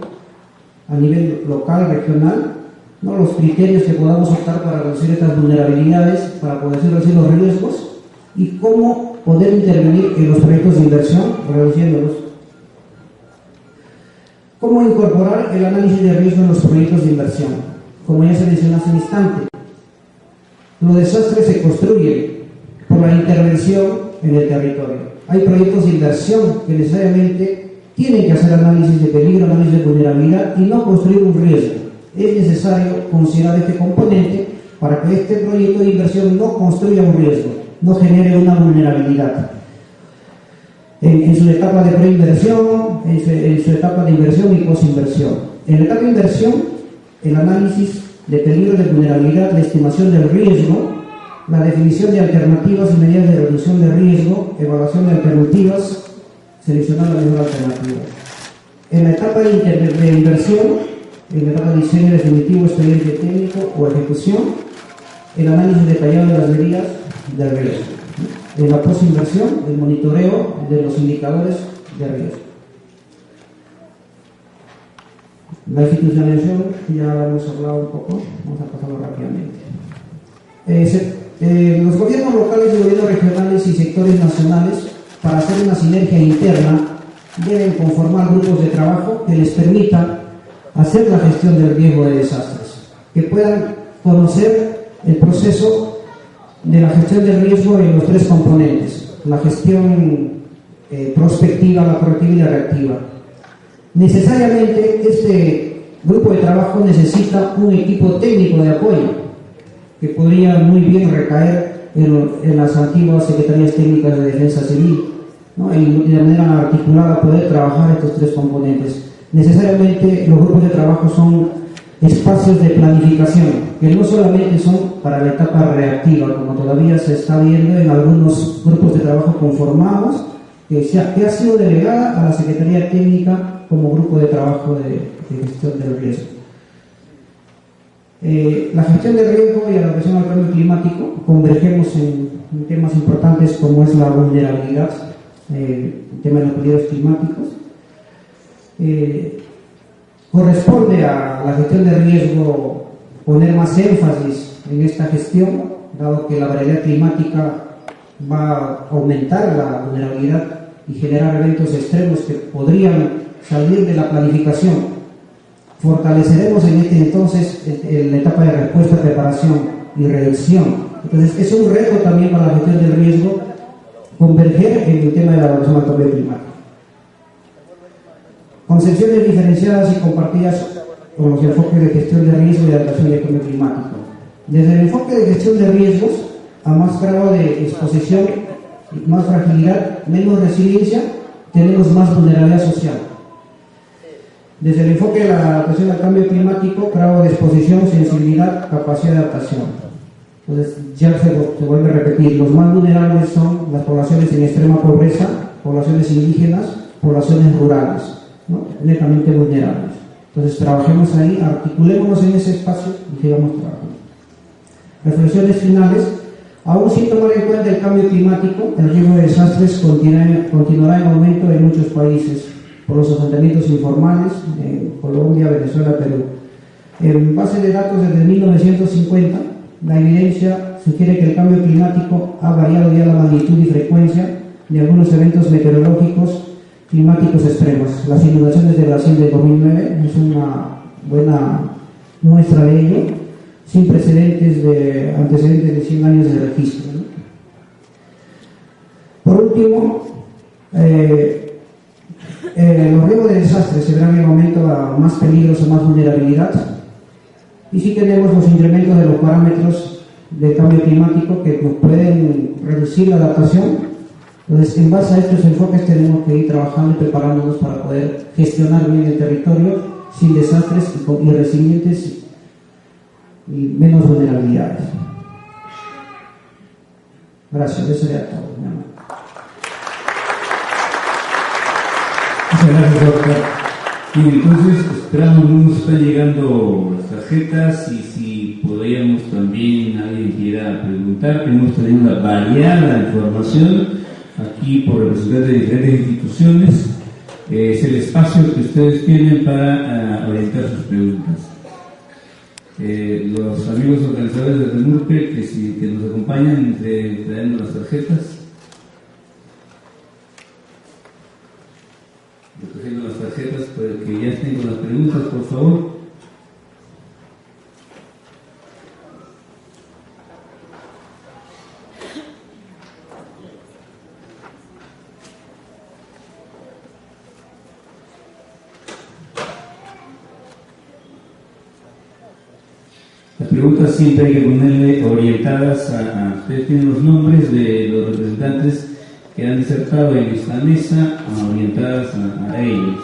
S7: a nivel local, regional, ¿no?, los criterios que podamos optar para reducir estas vulnerabilidades, para poder reducir los riesgos, y cómo poder intervenir en los proyectos de inversión reduciéndolos. ¿Cómo incorporar el análisis de riesgo en los proyectos de inversión? Como ya se mencionó hace un instante, los desastres se construyen por la intervención en el territorio. Hay proyectos de inversión que necesariamente tienen que hacer análisis de peligro, análisis de vulnerabilidad y no construir un riesgo. Es necesario considerar este componente para que este proyecto de inversión no construya un riesgo, no genere una vulnerabilidad. En su etapa de preinversión, en su etapa de inversión y posinversión. En la etapa de inversión, el análisis de peligro, de vulnerabilidad, la estimación del riesgo, la definición de alternativas y medidas de reducción de riesgo, evaluación de alternativas, seleccionar la mejor alternativa. En la etapa de inversión, en la etapa de diseño definitivo, expediente técnico o ejecución, el análisis detallado de las medidas de riesgo. En la posinversión, el monitoreo de los indicadores de riesgo. La institucionalización, ya hemos hablado un poco, vamos a pasarlo rápidamente. Los gobiernos locales y gobiernos regionales y sectores nacionales, para hacer una sinergia interna, deben conformar grupos de trabajo que les permitan hacer la gestión del riesgo de desastres, que puedan conocer el proceso de la gestión del riesgo en los tres componentes: la gestión prospectiva, la correctiva y la reactiva. Necesariamente este grupo de trabajo necesita un equipo técnico de apoyo que podría muy bien recaer en las antiguas secretarías técnicas de defensa civil, ¿no?, y de manera articulada poder trabajar estos tres componentes. necesariamente los grupos de trabajo son espacios de planificación, que no solamente son para la etapa reactiva, como todavía se está viendo en algunos grupos de trabajo conformados, que ha sido delegada a la Secretaría Técnica como grupo de trabajo de gestión del riesgo. La gestión de riesgo y adaptación al cambio climático convergemos en temas importantes como es la vulnerabilidad, el tema de los peligros climáticos. Corresponde a la gestión de riesgo poner más énfasis en esta gestión, dado que la variabilidad climática va a aumentar la vulnerabilidad y generar eventos extremos que podrían salir de la planificación. Fortaleceremos en este entonces en la etapa de respuesta, preparación y reacción. Entonces es un reto también para la gestión del riesgo converger en el tema de la adaptación al cambio climático. Concepciones diferenciadas y compartidas con los enfoques de gestión de riesgo y adaptación al cambio climático. Desde el enfoque de gestión de riesgos, a más grado de exposición, más fragilidad, menos resiliencia, tenemos más vulnerabilidad social. Desde el enfoque de la adaptación al cambio climático, grado de exposición, sensibilidad, capacidad de adaptación. Entonces, ya se vuelve a repetir, los más vulnerables son las poblaciones en extrema pobreza, poblaciones indígenas, poblaciones rurales, ¿no? Netamente vulnerables. Entonces, trabajemos ahí, articulémonos en ese espacio y sigamos trabajando. Reflexiones finales. Aún sin tomar en cuenta el cambio climático, el riesgo de desastres continuará en aumento en muchos países por los asentamientos informales en Colombia, Venezuela, Perú. En base de datos desde 1950, la evidencia sugiere que el cambio climático ha variado ya la magnitud y frecuencia de algunos eventos meteorológicos climáticos extremos. Las inundaciones de Brasil de 2009 es una buena muestra de ello, sin antecedentes de 100 años de registro, ¿no? Por último, los riesgos de desastres se verán en aumento a más peligros o más vulnerabilidad, y sí tenemos los incrementos de los parámetros del cambio climático que nos pueden reducir la adaptación. Entonces, en base a estos enfoques tenemos que ir trabajando y preparándonos para poder gestionar bien el territorio sin desastres y resilientes y menos vulnerabilidades. Gracias, eso sería todo.
S1: Muchas gracias, doctor. Y entonces esperamos, nos están llegando las tarjetas y si podríamos también, alguien quiera preguntar, hemos tenido una variada información aquí por representantes de diferentes instituciones. Es el espacio que ustedes tienen para orientar sus preguntas. Los amigos organizadores de RENURPE que nos acompañan trayendo las tarjetas, recogiendo las tarjetas para que ya estén con las preguntas, por favor. Las preguntas siempre hay que ponerle orientadas a ustedes tienen los nombres de los representantes que han disertado en esta mesa, orientadas a ellos.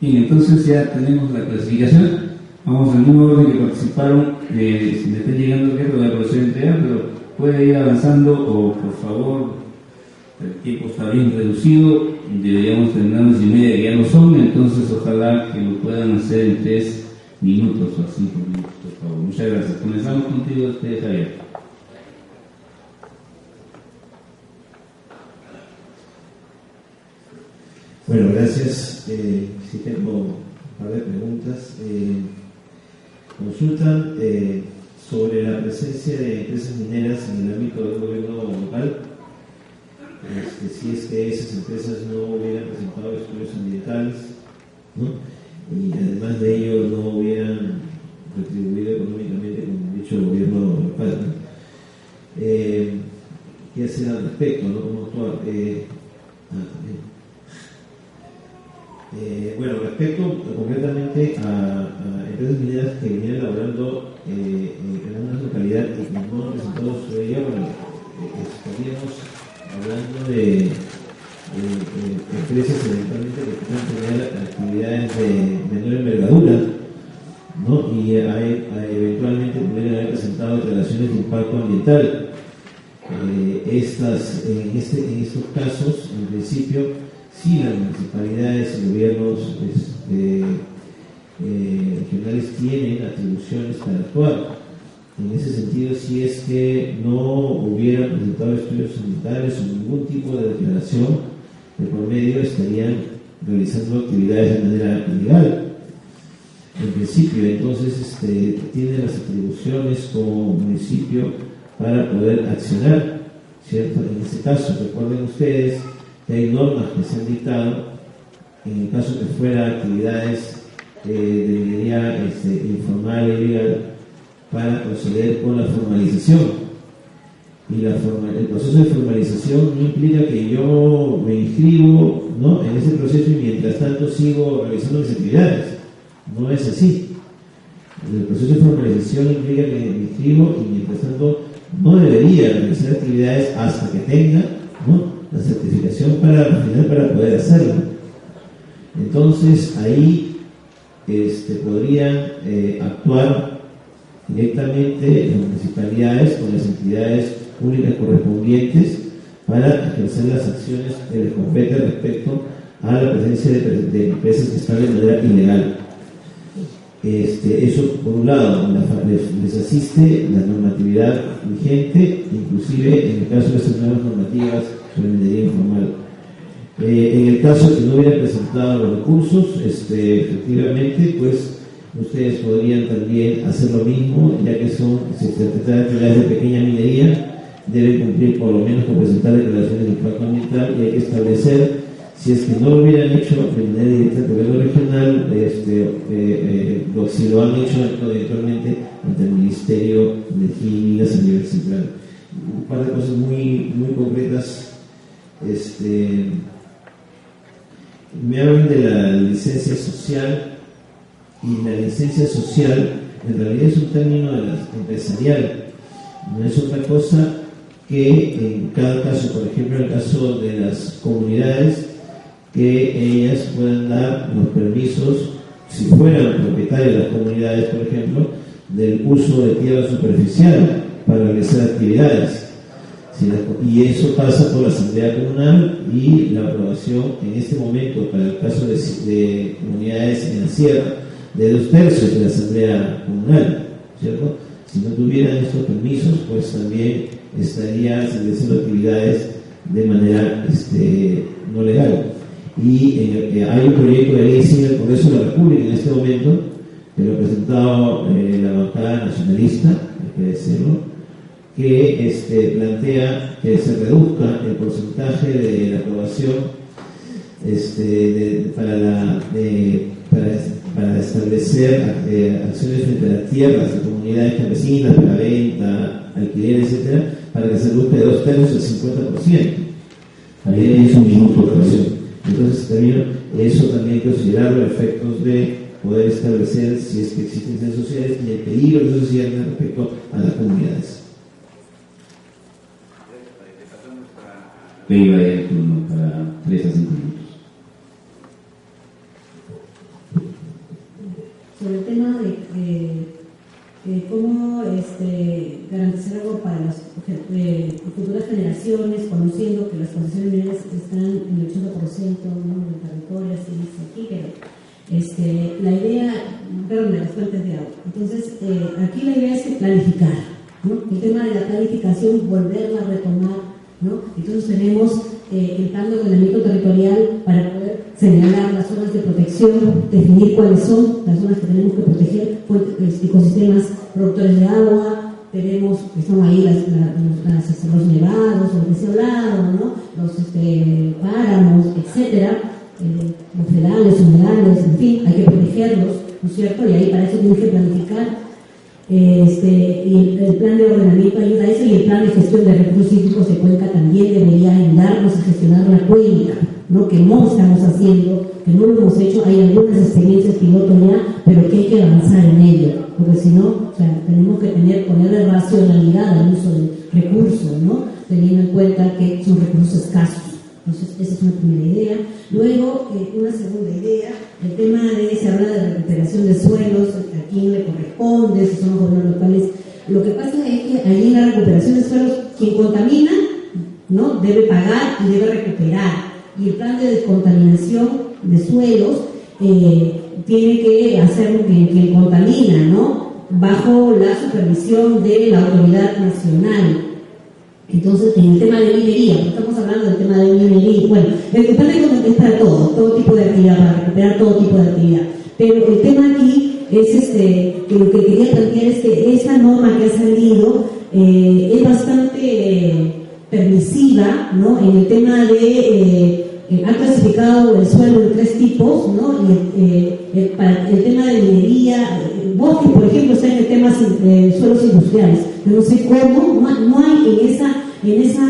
S1: Bien, entonces ya tenemos la clasificación. Vamos al mismo orden que participaron. Si me está llegando el tiempo, voy a proceder a entregar, pero puede ir avanzando o, por favor, el tiempo está bien reducido. Deberíamos terminar 11:30, que ya no son, entonces ojalá que lo puedan hacer en 3 minutos o 5 minutos, por favor. Muchas gracias. Comenzamos contigo, Javier.
S2: Bueno, gracias. Sí tengo un par de preguntas. Consultan sobre la presencia de empresas mineras en el ámbito del gobierno local. Si es que esas empresas no hubieran presentado estudios ambientales, ¿no? Y además de ello no hubieran retribuido económicamente con dicho gobierno local, ¿no? ¿Qué hacer al respecto, no? ¿Cómo actuar? Bueno, respecto concretamente a empresas mineras que vienen elaborando en una localidad y que no han presentado su ella, bueno, estaríamos hablando de empresas eventualmente que puedan tener actividades de menor envergadura, ¿no? Y eventualmente pudieran haber presentado declaraciones de impacto ambiental. En estos casos, en principio, sí, las municipalidades y gobiernos regionales tienen atribuciones para actuar. En ese sentido, si es que no hubieran presentado estudios ambientales o ningún tipo de declaración de por medio, estarían realizando actividades de manera ilegal. En principio, entonces, tienen las atribuciones como municipio para poder accionar, ¿cierto? En este caso, recuerden ustedes que hay normas que se han dictado en el caso que fuera actividades de minería informal e ilegal para proceder con la formalización. Y el proceso de formalización no implica que yo me inscribo, ¿no?, en ese proceso y mientras tanto sigo realizando mis actividades. No es así. El proceso de formalización implica que me inscribo y mientras tanto no debería realizar actividades hasta que tenga, ¿no?, la certificación para poder hacerlo. Entonces ahí podrían actuar directamente las municipalidades con las entidades públicas correspondientes para ejercer las acciones que les competen respecto a la presencia de empresas que están de manera ilegal. Eso por un lado les asiste la normatividad vigente, inclusive en el caso de estas nuevas normativas sobre minería informal. En el caso que no hubieran presentado los recursos, efectivamente, pues ustedes podrían también hacer lo mismo, ya que si se trata de actividades de pequeña minería, deben cumplir por lo menos con presentar declaraciones de impacto ambiental, y hay que establecer, si es que no lo hubieran hecho de manera directa el gobierno regional, si lo han hecho eventualmente ante el Ministerio de Energía y Minas a nivel central. Un par de cosas muy, muy concretas. Me hablan de la licencia social, y la licencia social en realidad es un término empresarial, no es otra cosa que en cada caso, por ejemplo en el caso de las comunidades, que ellas puedan dar los permisos, si fueran propietarios de las comunidades, por ejemplo, del uso de tierra superficial para realizar actividades. Y eso pasa por la Asamblea Comunal y la aprobación en este momento, para el caso de comunidades en la sierra, de 2/3 de la Asamblea Comunal, ¿cierto? Si no tuvieran estos permisos, pues también estarían realizando actividades de manera no legal. Y hay un proyecto de ley en el Congreso de la República en este momento, que lo ha presentado la bancada nacionalista, hay que decirlo, que plantea que se reduzca el porcentaje de la aprobación para establecer acciones frente a las tierras de comunidades campesinas para venta, alquiler, etcétera, para que se reduzca de 2/3 al 50%.
S1: Ahí es un minuto.
S2: Entonces también eso también hay que considerar los efectos de poder establecer si es que existen incendios sociales y el peligro que eso sociale respecto a las comunidades.
S1: Venga el turno para 3 a 5 minutos.
S3: Sobre el tema de cómo garantizar algo para las futuras generaciones, conociendo que las condiciones mineras están en el 80%, ¿no?, del territorio, así dice aquí, pero la idea, perdón, de las fuentes de agua. Entonces, aquí la idea es planificar, ¿no? El tema de la planificación, volverla a retomar, ¿no? Entonces tenemos el plan de ordenamiento territorial para poder señalar las zonas de protección, definir cuáles son las zonas que tenemos que proteger, ecosistemas productores de agua, tenemos que son ahí los nevados, lo que se ha hablado, ¿no?, los páramos, etcétera, los federales, humedales, en fin, hay que protegerlos, ¿no es cierto? Y ahí para eso tienes que planificar. Y el plan de ordenamiento ayuda a eso, y el plan de gestión de recursos hídricos de cuenca también debería ayudarnos a gestionar la cuenca, ¿no?, que no estamos haciendo, que no lo hemos hecho. Hay algunas experiencias piloto ya, pero que hay que avanzar en ello, porque si no, o sea, tenemos que ponerle racionalidad al uso de recursos, ¿no?, teniendo en cuenta que son recursos escasos. Entonces, esa es una primera idea. Luego, una segunda idea, el tema se habla de recuperación de suelos, a quién le corresponde, si son los gobiernos locales. Lo que pasa es que ahí en la recuperación de suelos, quien contamina, ¿no?, debe pagar y debe recuperar. Y el plan de descontaminación de suelos tiene que hacerlo quien contamina, ¿no?, bajo la supervisión de la autoridad nacional. Entonces, en el tema de minería, estamos hablando del tema de minería, bueno, el plan de es para todo tipo de actividad, para recuperar todo tipo de actividad. Pero el tema aquí es que lo que quería plantear es que esta norma que ha salido es bastante permisiva, ¿no?, en el tema de han clasificado el suelo en 3 tipos, ¿no?, y para el tema de minería, bosque, por ejemplo, está en el tema de suelos industriales. No sé cómo, no hay en esa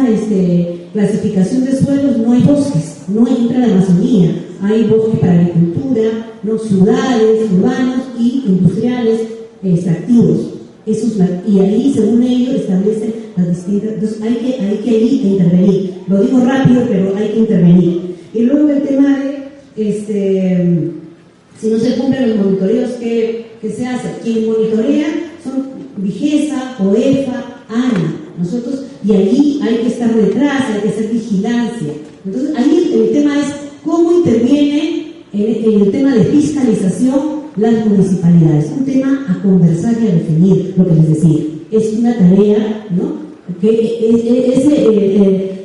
S3: clasificación de suelos, no hay bosques, no entra la Amazonía, hay bosques para agricultura, ¿no?, ciudades, urbanos y industriales extractivos. Y ahí, según ellos, establecen las distintas. Entonces, hay que ahí intervenir. Lo digo rápido, pero hay que intervenir. Y luego el tema de si no se cumplen los monitoreos que se hacen. Quien monitorea son Vigesa, OEFA, ANA. Nosotros, y allí hay que estar detrás, hay que hacer vigilancia. Entonces, ahí el tema es cómo interviene en el tema de fiscalización las municipalidades. Un tema a conversar y a definir, lo que les decía. Es una tarea, ¿no?, que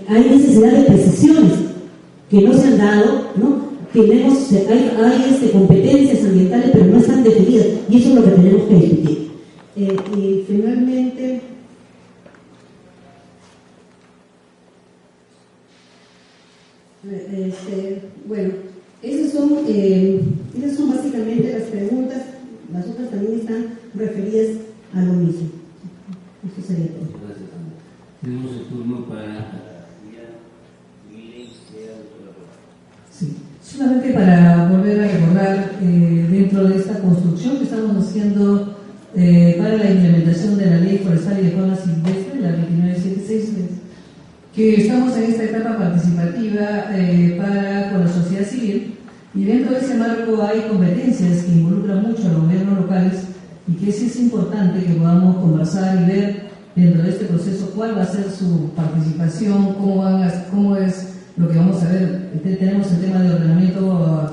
S3: hay necesidad de precisiones que no se han dado, ¿no? Hay competencias ambientales, pero no están definidas, y eso es lo que tenemos que discutir. Y finalmente, bueno, esas son básicamente las preguntas. Las otras también están referidas a lo mismo. Eso sería todo.
S1: Gracias. Tenemos el turno para...
S4: Sí, solamente para volver a recordar, dentro de esta construcción que estamos haciendo para la implementación de la Ley Forestal y de Fauna Silvestre, la 2976, que estamos en esta etapa participativa con la sociedad civil, y dentro de ese marco hay competencias que involucran mucho a los gobiernos locales, y que sí es importante que podamos conversar y ver dentro de este proceso cuál va a ser su participación, cómo es lo que vamos a ver. Tenemos el tema de ordenamiento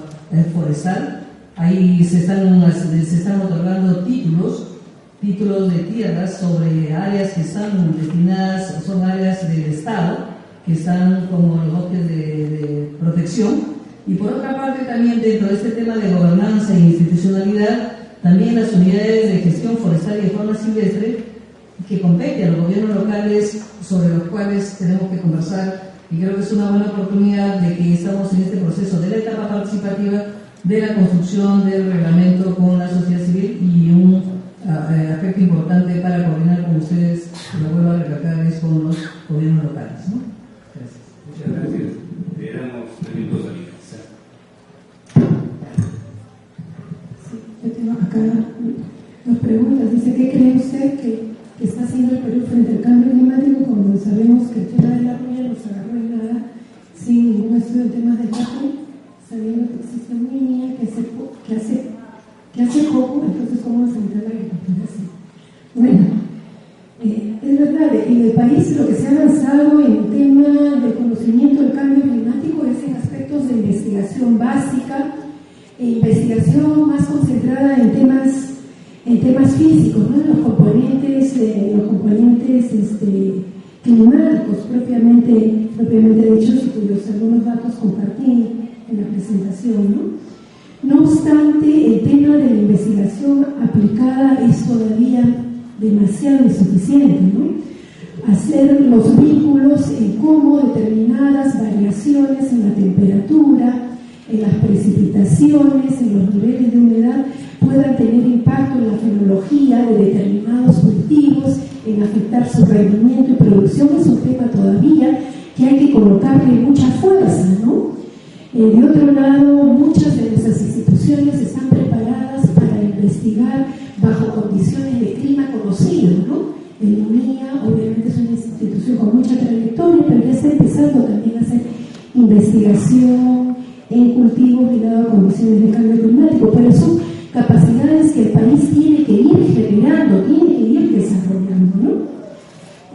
S4: forestal, ahí se están otorgando títulos de tierras sobre áreas que están destinadas, son áreas del Estado, que están como los bosques de protección. Y por otra parte, también dentro de este tema de gobernanza e institucionalidad, también las unidades de gestión forestal y de fauna silvestre, que competen a los gobiernos locales, sobre los cuales tenemos que conversar. Y creo que es una buena oportunidad de que estamos en este proceso de la etapa participativa de la construcción del reglamento con la sociedad civil, y un aspecto importante para coordinar con ustedes, lo vuelvo a recalcar, es con los gobiernos locales, ¿no? Gracias.
S1: Muchas gracias.
S5: acá nos preguntas, dice, ¿qué cree usted que está haciendo el Perú frente al cambio climático cuando sabemos que el tema de la ruina nos agarró en nada, sin ningún estudio en temas de cambio, sabiendo que existe una línea que hace poco, entonces cómo enfrentar la agricultura así? Bueno, es verdad, en el país lo que se ha avanzado en el tema del conocimiento del cambio climático es en aspectos de investigación básica, investigación más concentrada en temas físicos, ¿no? Los componentes climáticos propiamente dichos, y cuyos algunos datos compartí en la presentación, ¿no? No obstante, el tema de la investigación aplicada es todavía demasiado insuficiente, ¿no? Hacer los vínculos en cómo determinadas variaciones en la temperatura, en las precipitaciones, en los niveles de humedad puedan tener impacto en la fenología de determinados cultivos, en afectar su rendimiento y producción, es un tema todavía que hay que colocarle mucha fuerza, ¿no? De otro lado, muchas de nuestras instituciones están preparadas para investigar bajo condiciones de clima conocido, ¿no? El UNIA obviamente es una institución con mucha trayectoria, pero ya está empezando también a hacer investigación en cultivos ligados a condiciones de cambio climático, pero son capacidades que el país tiene que ir generando, tiene que ir desarrollando, ¿no?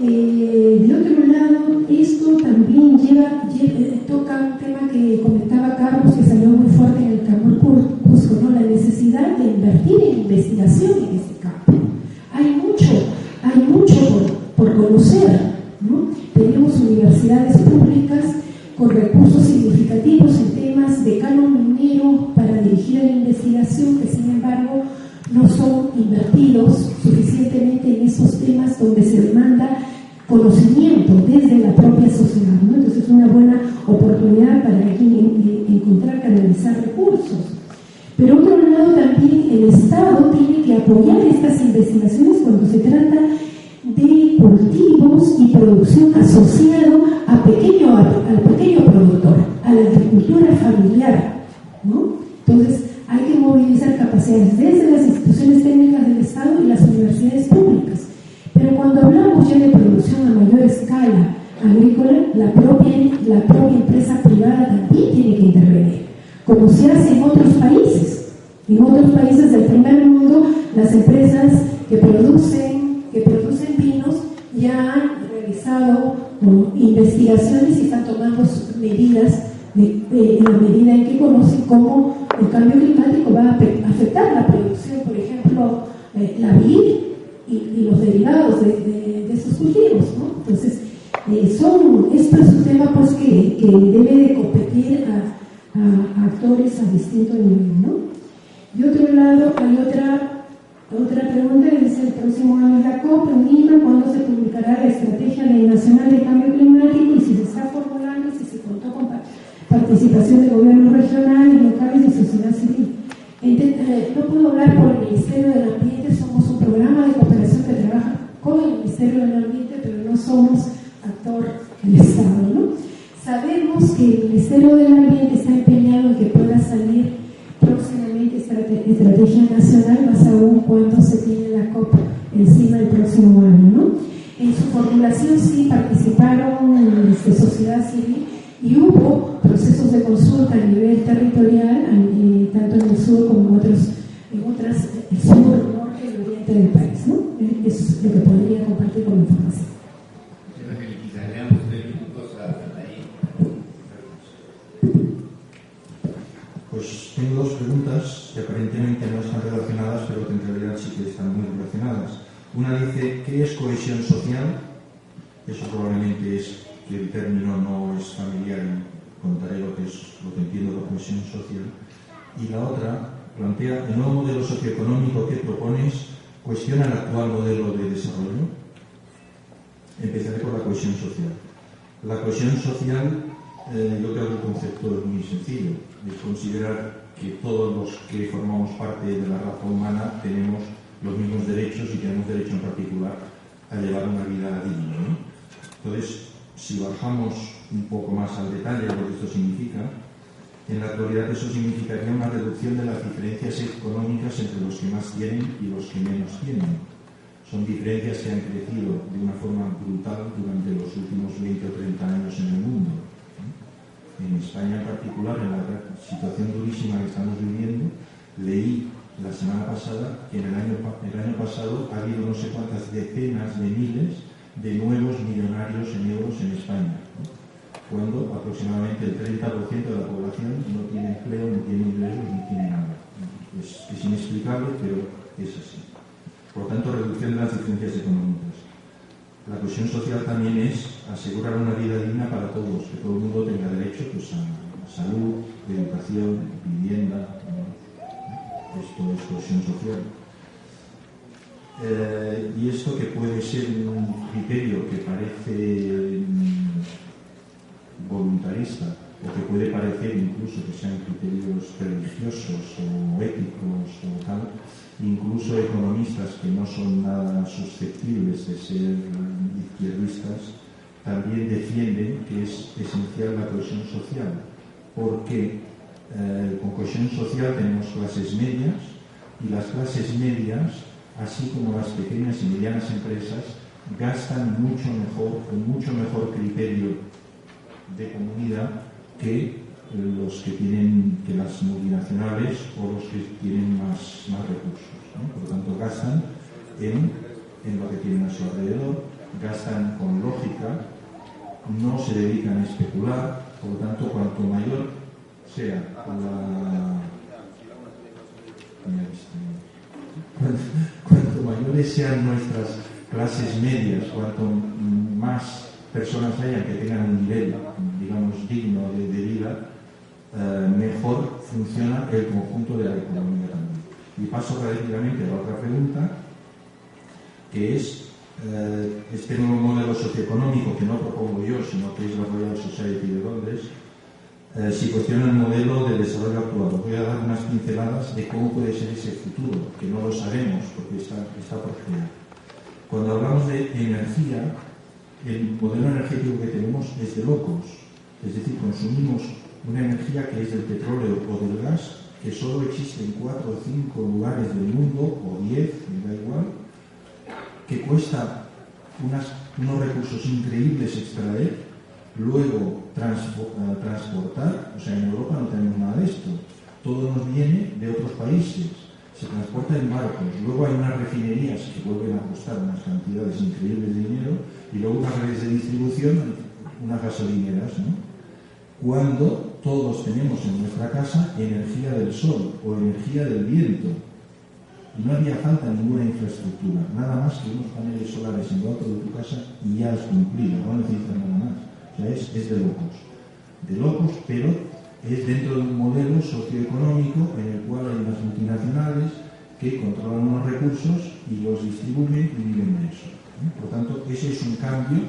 S5: De otro lado, esto también toca un tema que comentaba Carlos, que salió muy fuerte en el Camor Cusco, ¿no? La necesidad de invertir en investigación en este campo. Hay mucho por conocer, ¿no? Tenemos universidades públicas con recursos significativos en temas de canon minero para dirigir la investigación, que sin embargo no son invertidos suficientemente en esos temas donde se demanda conocimiento desde la propia sociedad, ¿no? Entonces es una buena oportunidad para encontrar, canalizar recursos. Pero otro lado también el Estado tiene que apoyar estas investigaciones cuando se trata de cultivos y producción asociado al pequeño productor, a la agricultura familiar, ¿no? Entonces hay que movilizar capacidades desde las instituciones técnicas del Estado y las universidades públicas. Pero cuando hablamos ya de producción a mayor escala agrícola, la propia empresa privada también tiene que intervenir, como se hace en otros países. En otros países del primer mundo, las empresas que producen vinos ya han realizado investigaciones y están tomando medidas en la medida en que conocen cómo el cambio climático va a afectar la producción, por ejemplo, la vid y los derivados de estos cultivos, ¿no? Entonces, esto es un tema pues, que debe de competir a actores a distinto nivel, ¿no? De otro lado, hay otra pregunta que dice: el próximo año es la COP en Lima, ¿cuándo se publicará la Estrategia Nacional de Cambio Climático? Y si se está formulando, si se contó con participación de gobiernos regionales, locales y sociedad civil. No puedo hablar por el Ministerio del Ambiente, somos un programa de cooperación que trabaja con el Ministerio del Ambiente, pero no somos actor del Estado, ¿no? Sabemos que el Ministerio del Ambiente está empeñado en que pueda salir próximamente estrategia nacional, más aún cuando se tiene la COP encima el próximo año, ¿no? En su formulación sí participaron sociedad civil y hubo procesos de consulta a nivel territorial, tanto en el sur como en el sur, el norte y el oriente del país, ¿no? Eso es lo que podría compartir con información.
S6: Pues tengo dos preguntas que aparentemente no están relacionadas, pero que en realidad sí que están muy relacionadas. Una dice: ¿qué es cohesión social? Eso probablemente es que el término no es familiar y contaré lo que entiendo por cohesión social. Y la otra plantea: el nuevo modelo socioeconómico que propones cuestiona el actual modelo de desarrollo. Empezaré por la cohesión social. La cohesión social, yo creo que el concepto es muy sencillo, es considerar que todos los que formamos parte de la raza humana tenemos los mismos derechos y tenemos derecho en particular a llevar una vida digna, ¿no? Entonces, si bajamos un poco más al detalle de lo que esto significa, En la actualidad eso significaría una reducción de las diferencias económicas entre los que más tienen y los que menos tienen. Son diferencias que han crecido de una forma brutal durante los últimos 20 o 30 años en el mundo. En España en particular, en la situación durísima que estamos viviendo, leí la semana pasada que en el año pasado ha habido no sé cuántas decenas de miles de nuevos millonarios en euros en España, cuando aproximadamente el 30% de la población no tiene empleo, no tiene ingresos, ni tiene nada. Es inexplicable, pero es así. Por lo tanto, reducción de las diferencias económicas. La cohesión social también es asegurar una vida digna para todos, que todo el mundo tenga derecho pues, a salud, educación, vivienda. Esto es cohesión social. Y esto que puede ser un criterio que parece voluntarista, o que puede parecer incluso que sean criterios religiosos o éticos o tal, incluso economistas que no son nada susceptibles de ser izquierdistas, también defienden que es esencial la cohesión social, porque con cohesión social tenemos clases medias, y las clases medias, así como las pequeñas y medianas empresas, gastan mucho mejor, con mucho mejor criterio de comunidad que los que tienen, que las multinacionales o los que tienen más recursos, ¿no? Por lo tanto, gastan en lo que tienen a su alrededor, gastan con lógica, no se dedican a especular. Por lo tanto, cuanto mayor sea cuanto mayores sean nuestras clases medias, cuanto más personas haya que tengan un nivel, digamos, digno de vida, mejor funciona el conjunto de la economía también. Y paso rápidamente a la otra pregunta, que es este nuevo modelo socioeconómico, que no propongo yo, sino que es la Royal Society de Londres, si cuestiona el modelo de desarrollo actual. Os voy a dar unas pinceladas de cómo puede ser ese futuro, que no lo sabemos porque está por crear. Cuando hablamos de energía, el modelo energético que tenemos es de locos, es decir, consumimos una energía que es del petróleo o del gas, que solo existe en 4 o 5 lugares del mundo, o 10, me da igual, que cuesta unos recursos increíbles extraer, luego transportar. O sea, en Europa no tenemos nada de esto, todo nos viene de otros países, se transporta en barcos, luego hay unas refinerías que vuelven a costar unas cantidades increíbles de dinero, y luego unas redes de distribución, unas gasolineras, ¿no? Cuando todos tenemos en nuestra casa energía del sol o energía del viento, y no haría falta ninguna infraestructura, nada más que unos paneles solares en lo alto de tu casa y ya has cumplido, no necesitas nada más. O sea, es de locos, pero es dentro de un modelo socioeconómico en el cual hay unas multinacionales que controlan unos recursos y los distribuyen y viven de eso. Por lo tanto, ese es un cambio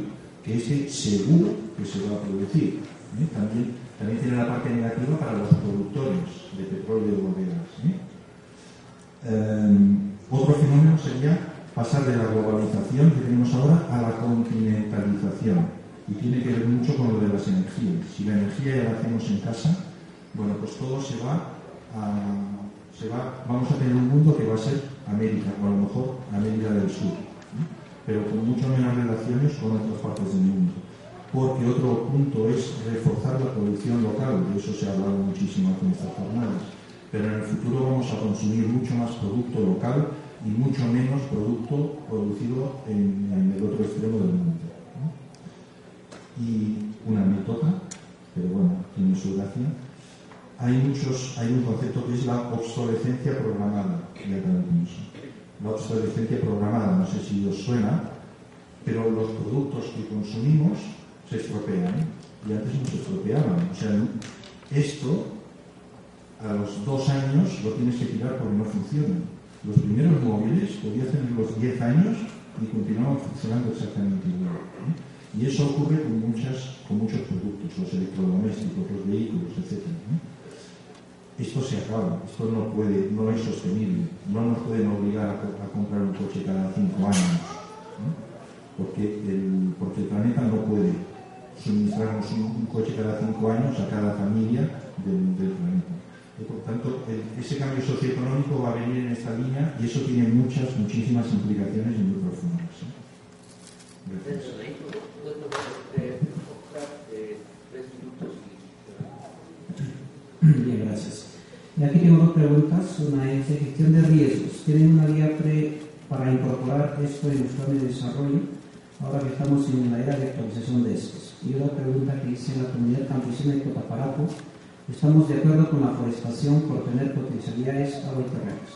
S6: que ese seguro que se va a producir. También tiene la parte negativa para los productores de petróleo o de gas. Otro fenómeno sería pasar de la globalización que tenemos ahora a la continentalización. Y tiene que ver mucho con lo de las energías. Si la energía ya la hacemos en casa, bueno, pues todo vamos a tener un mundo que va a ser América, o a lo mejor América del Sur, ¿no? Pero con mucho menos relaciones con otras partes del mundo. Porque otro punto es reforzar la producción local, de eso se ha hablado muchísimo en estas jornadas. Pero en el futuro vamos a consumir mucho más producto local y mucho menos producto producido en el otro extremo del mundo. Y una anécdota, pero bueno, tiene su gracia. Hay un concepto que es la obsolescencia programada. La obsolescencia programada, no sé si os suena, pero los productos que consumimos se estropean, y antes no se estropeaban. O sea, esto a los 2 años lo tienes que tirar porque no funcionan. Los primeros móviles podías tenerlos 10 años y continuaban funcionando exactamente igual. Y eso ocurre con muchos productos, los electrodomésticos, los vehículos, etc. Esto se acaba, esto no es sostenible. No nos pueden obligar a comprar un coche cada 5 años, porque el planeta no puede suministrarnos un coche cada 5 años a cada familia del planeta. Y por tanto, ese cambio socioeconómico va a venir en esta línea y eso tiene muchísimas implicaciones y muy profundas. Gracias.
S7: Bien, gracias. Y aquí tengo dos preguntas. Una es de gestión de riesgos. ¿Tienen una guía para incorporar esto en los planes de desarrollo, ahora que estamos en la era de actualización de estos? Y otra pregunta que hice en la comunidad campesina de Cotaparapo: ¿estamos de acuerdo con la forestación por tener potencialidades agroterrenas?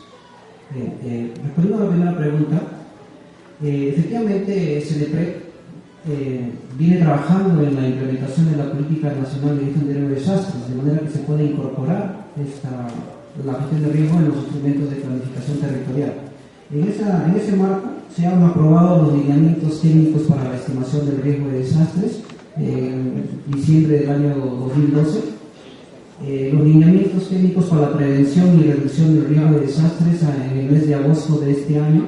S7: Respondiendo a la primera pregunta, efectivamente CNPRED viene trabajando en la implementación de la Política Nacional de Gestión de Riesgo de Desastres, de manera que se puede incorporar la gestión de riesgo en los instrumentos de planificación territorial. En ese marco se han aprobado los lineamientos técnicos para la estimación del riesgo de desastres en diciembre del año 2012. Los lineamientos técnicos para la prevención y reducción del riesgo de desastres en el mes de agosto de este año.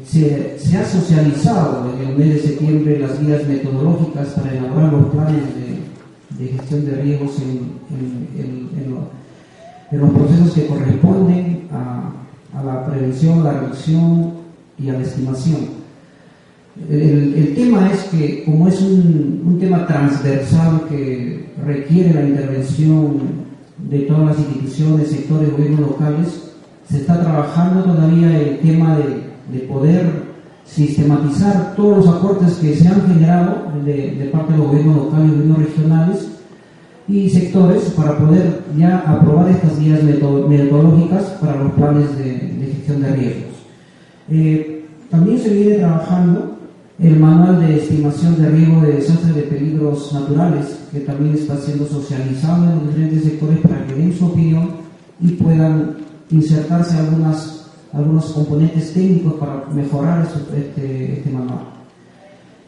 S7: Se ha socializado en el mes de septiembre las guías metodológicas para elaborar los planes de gestión de riesgos en los procesos que corresponden a la prevención, a la reducción y a la estimación. El tema es que, como es un tema transversal que requiere la intervención de todas las instituciones, sectores, gobiernos locales, se está trabajando todavía el tema de poder sistematizar todos los aportes que se han generado de parte de los gobiernos locales, gobiernos regionales y sectores para poder ya aprobar estas guías metodológicas para los planes de gestión de riesgos. También se viene trabajando el manual de estimación de riesgo de desastres de peligros naturales, que también está siendo socializado en los diferentes sectores para que den su opinión y puedan insertarse algunos componentes técnicos para mejorar este manual.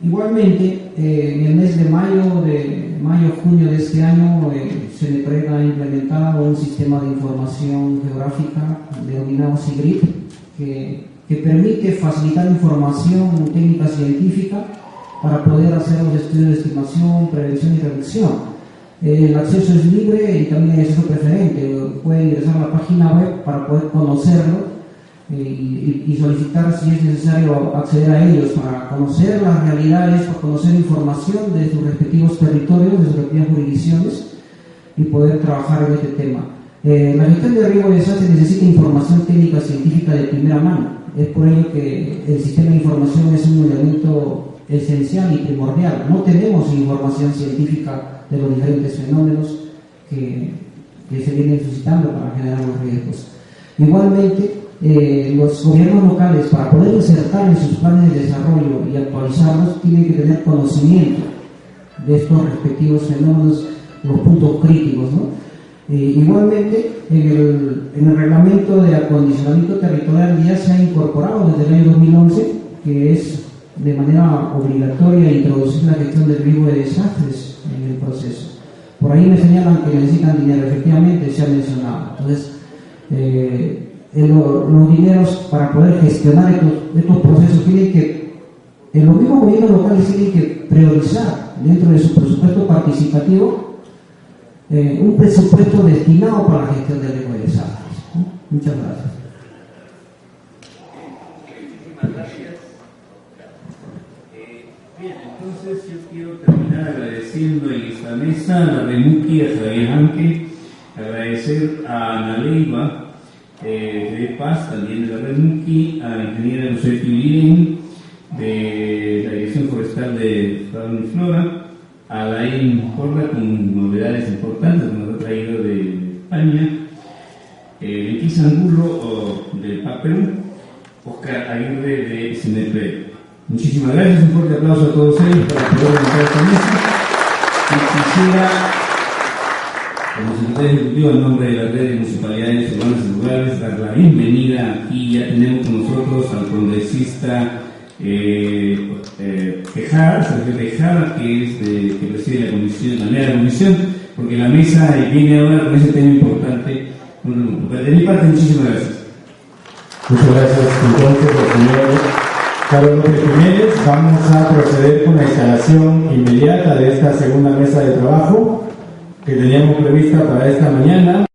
S7: Igualmente, en el mes de mayo-junio de este año, CNPRED ha implementado un sistema de información geográfica denominado SIGRIP, que permite facilitar información técnica científica para poder hacer los estudios de estimación, prevención y reducción. El acceso es libre y también hay acceso preferente. Puede ingresar a la página web para poder conocerlo y solicitar si es necesario acceder a ellos para conocer las realidades, para conocer información de sus respectivos territorios, de sus respectivas jurisdicciones y poder trabajar en este tema. La gestión de riesgo de desastres necesita información técnica científica de primera mano. Es por ello que el sistema de información es un elemento esencial y primordial. No tenemos información científica de los diferentes fenómenos que se vienen suscitando para generar los riesgos. Igualmente, los gobiernos locales, para poder insertar en sus planes de desarrollo y actualizarlos, tienen que tener conocimiento de estos respectivos fenómenos, los puntos críticos, ¿no? Igualmente, en el reglamento de acondicionamiento territorial ya se ha incorporado desde el año 2011, que es de manera obligatoria introducir la gestión del riesgo de desastres en el proceso. Por ahí me señalan que necesitan dinero, efectivamente se ha mencionado. Entonces, los dineros para poder gestionar estos procesos tienen que, los mismos gobiernos locales tienen que priorizar dentro de su presupuesto participativo un presupuesto destinado para la gestión del riesgo de desastres. Muchas gracias.
S1: Muchísimas gracias. Bien, entonces yo quiero terminar agradeciendo en esta mesa a la Remuki, a Javier Hanke, agradecer a Ana Leiva de Paz, también de la Remuki, a la ingeniera Lucía Quilín de la Dirección Forestal de Fauna y Flora, a Laín Corda con novedades importantes que nos ha traído de España, X Angulo de Perú, Oscar Aguirre de CNPRED. Muchísimas gracias, un fuerte aplauso a todos ellos para poder levantar esta mesa. Y quisiera, como secretario ejecutivo en nombre de la red de municipalidades urbanas y rurales, dar la bienvenida. Aquí ya tenemos con nosotros al congresista Tejada, Sergio Tejada, que preside la comisión, la mesa de la comisión, porque la mesa viene ahora con ese tema importante. De mi parte, muchísimas gracias.
S8: Muchas gracias, entonces, al señor Carlos López Jiménez. Vamos a proceder con la instalación inmediata de esta segunda mesa de trabajo. que teníamos prevista para esta mañana.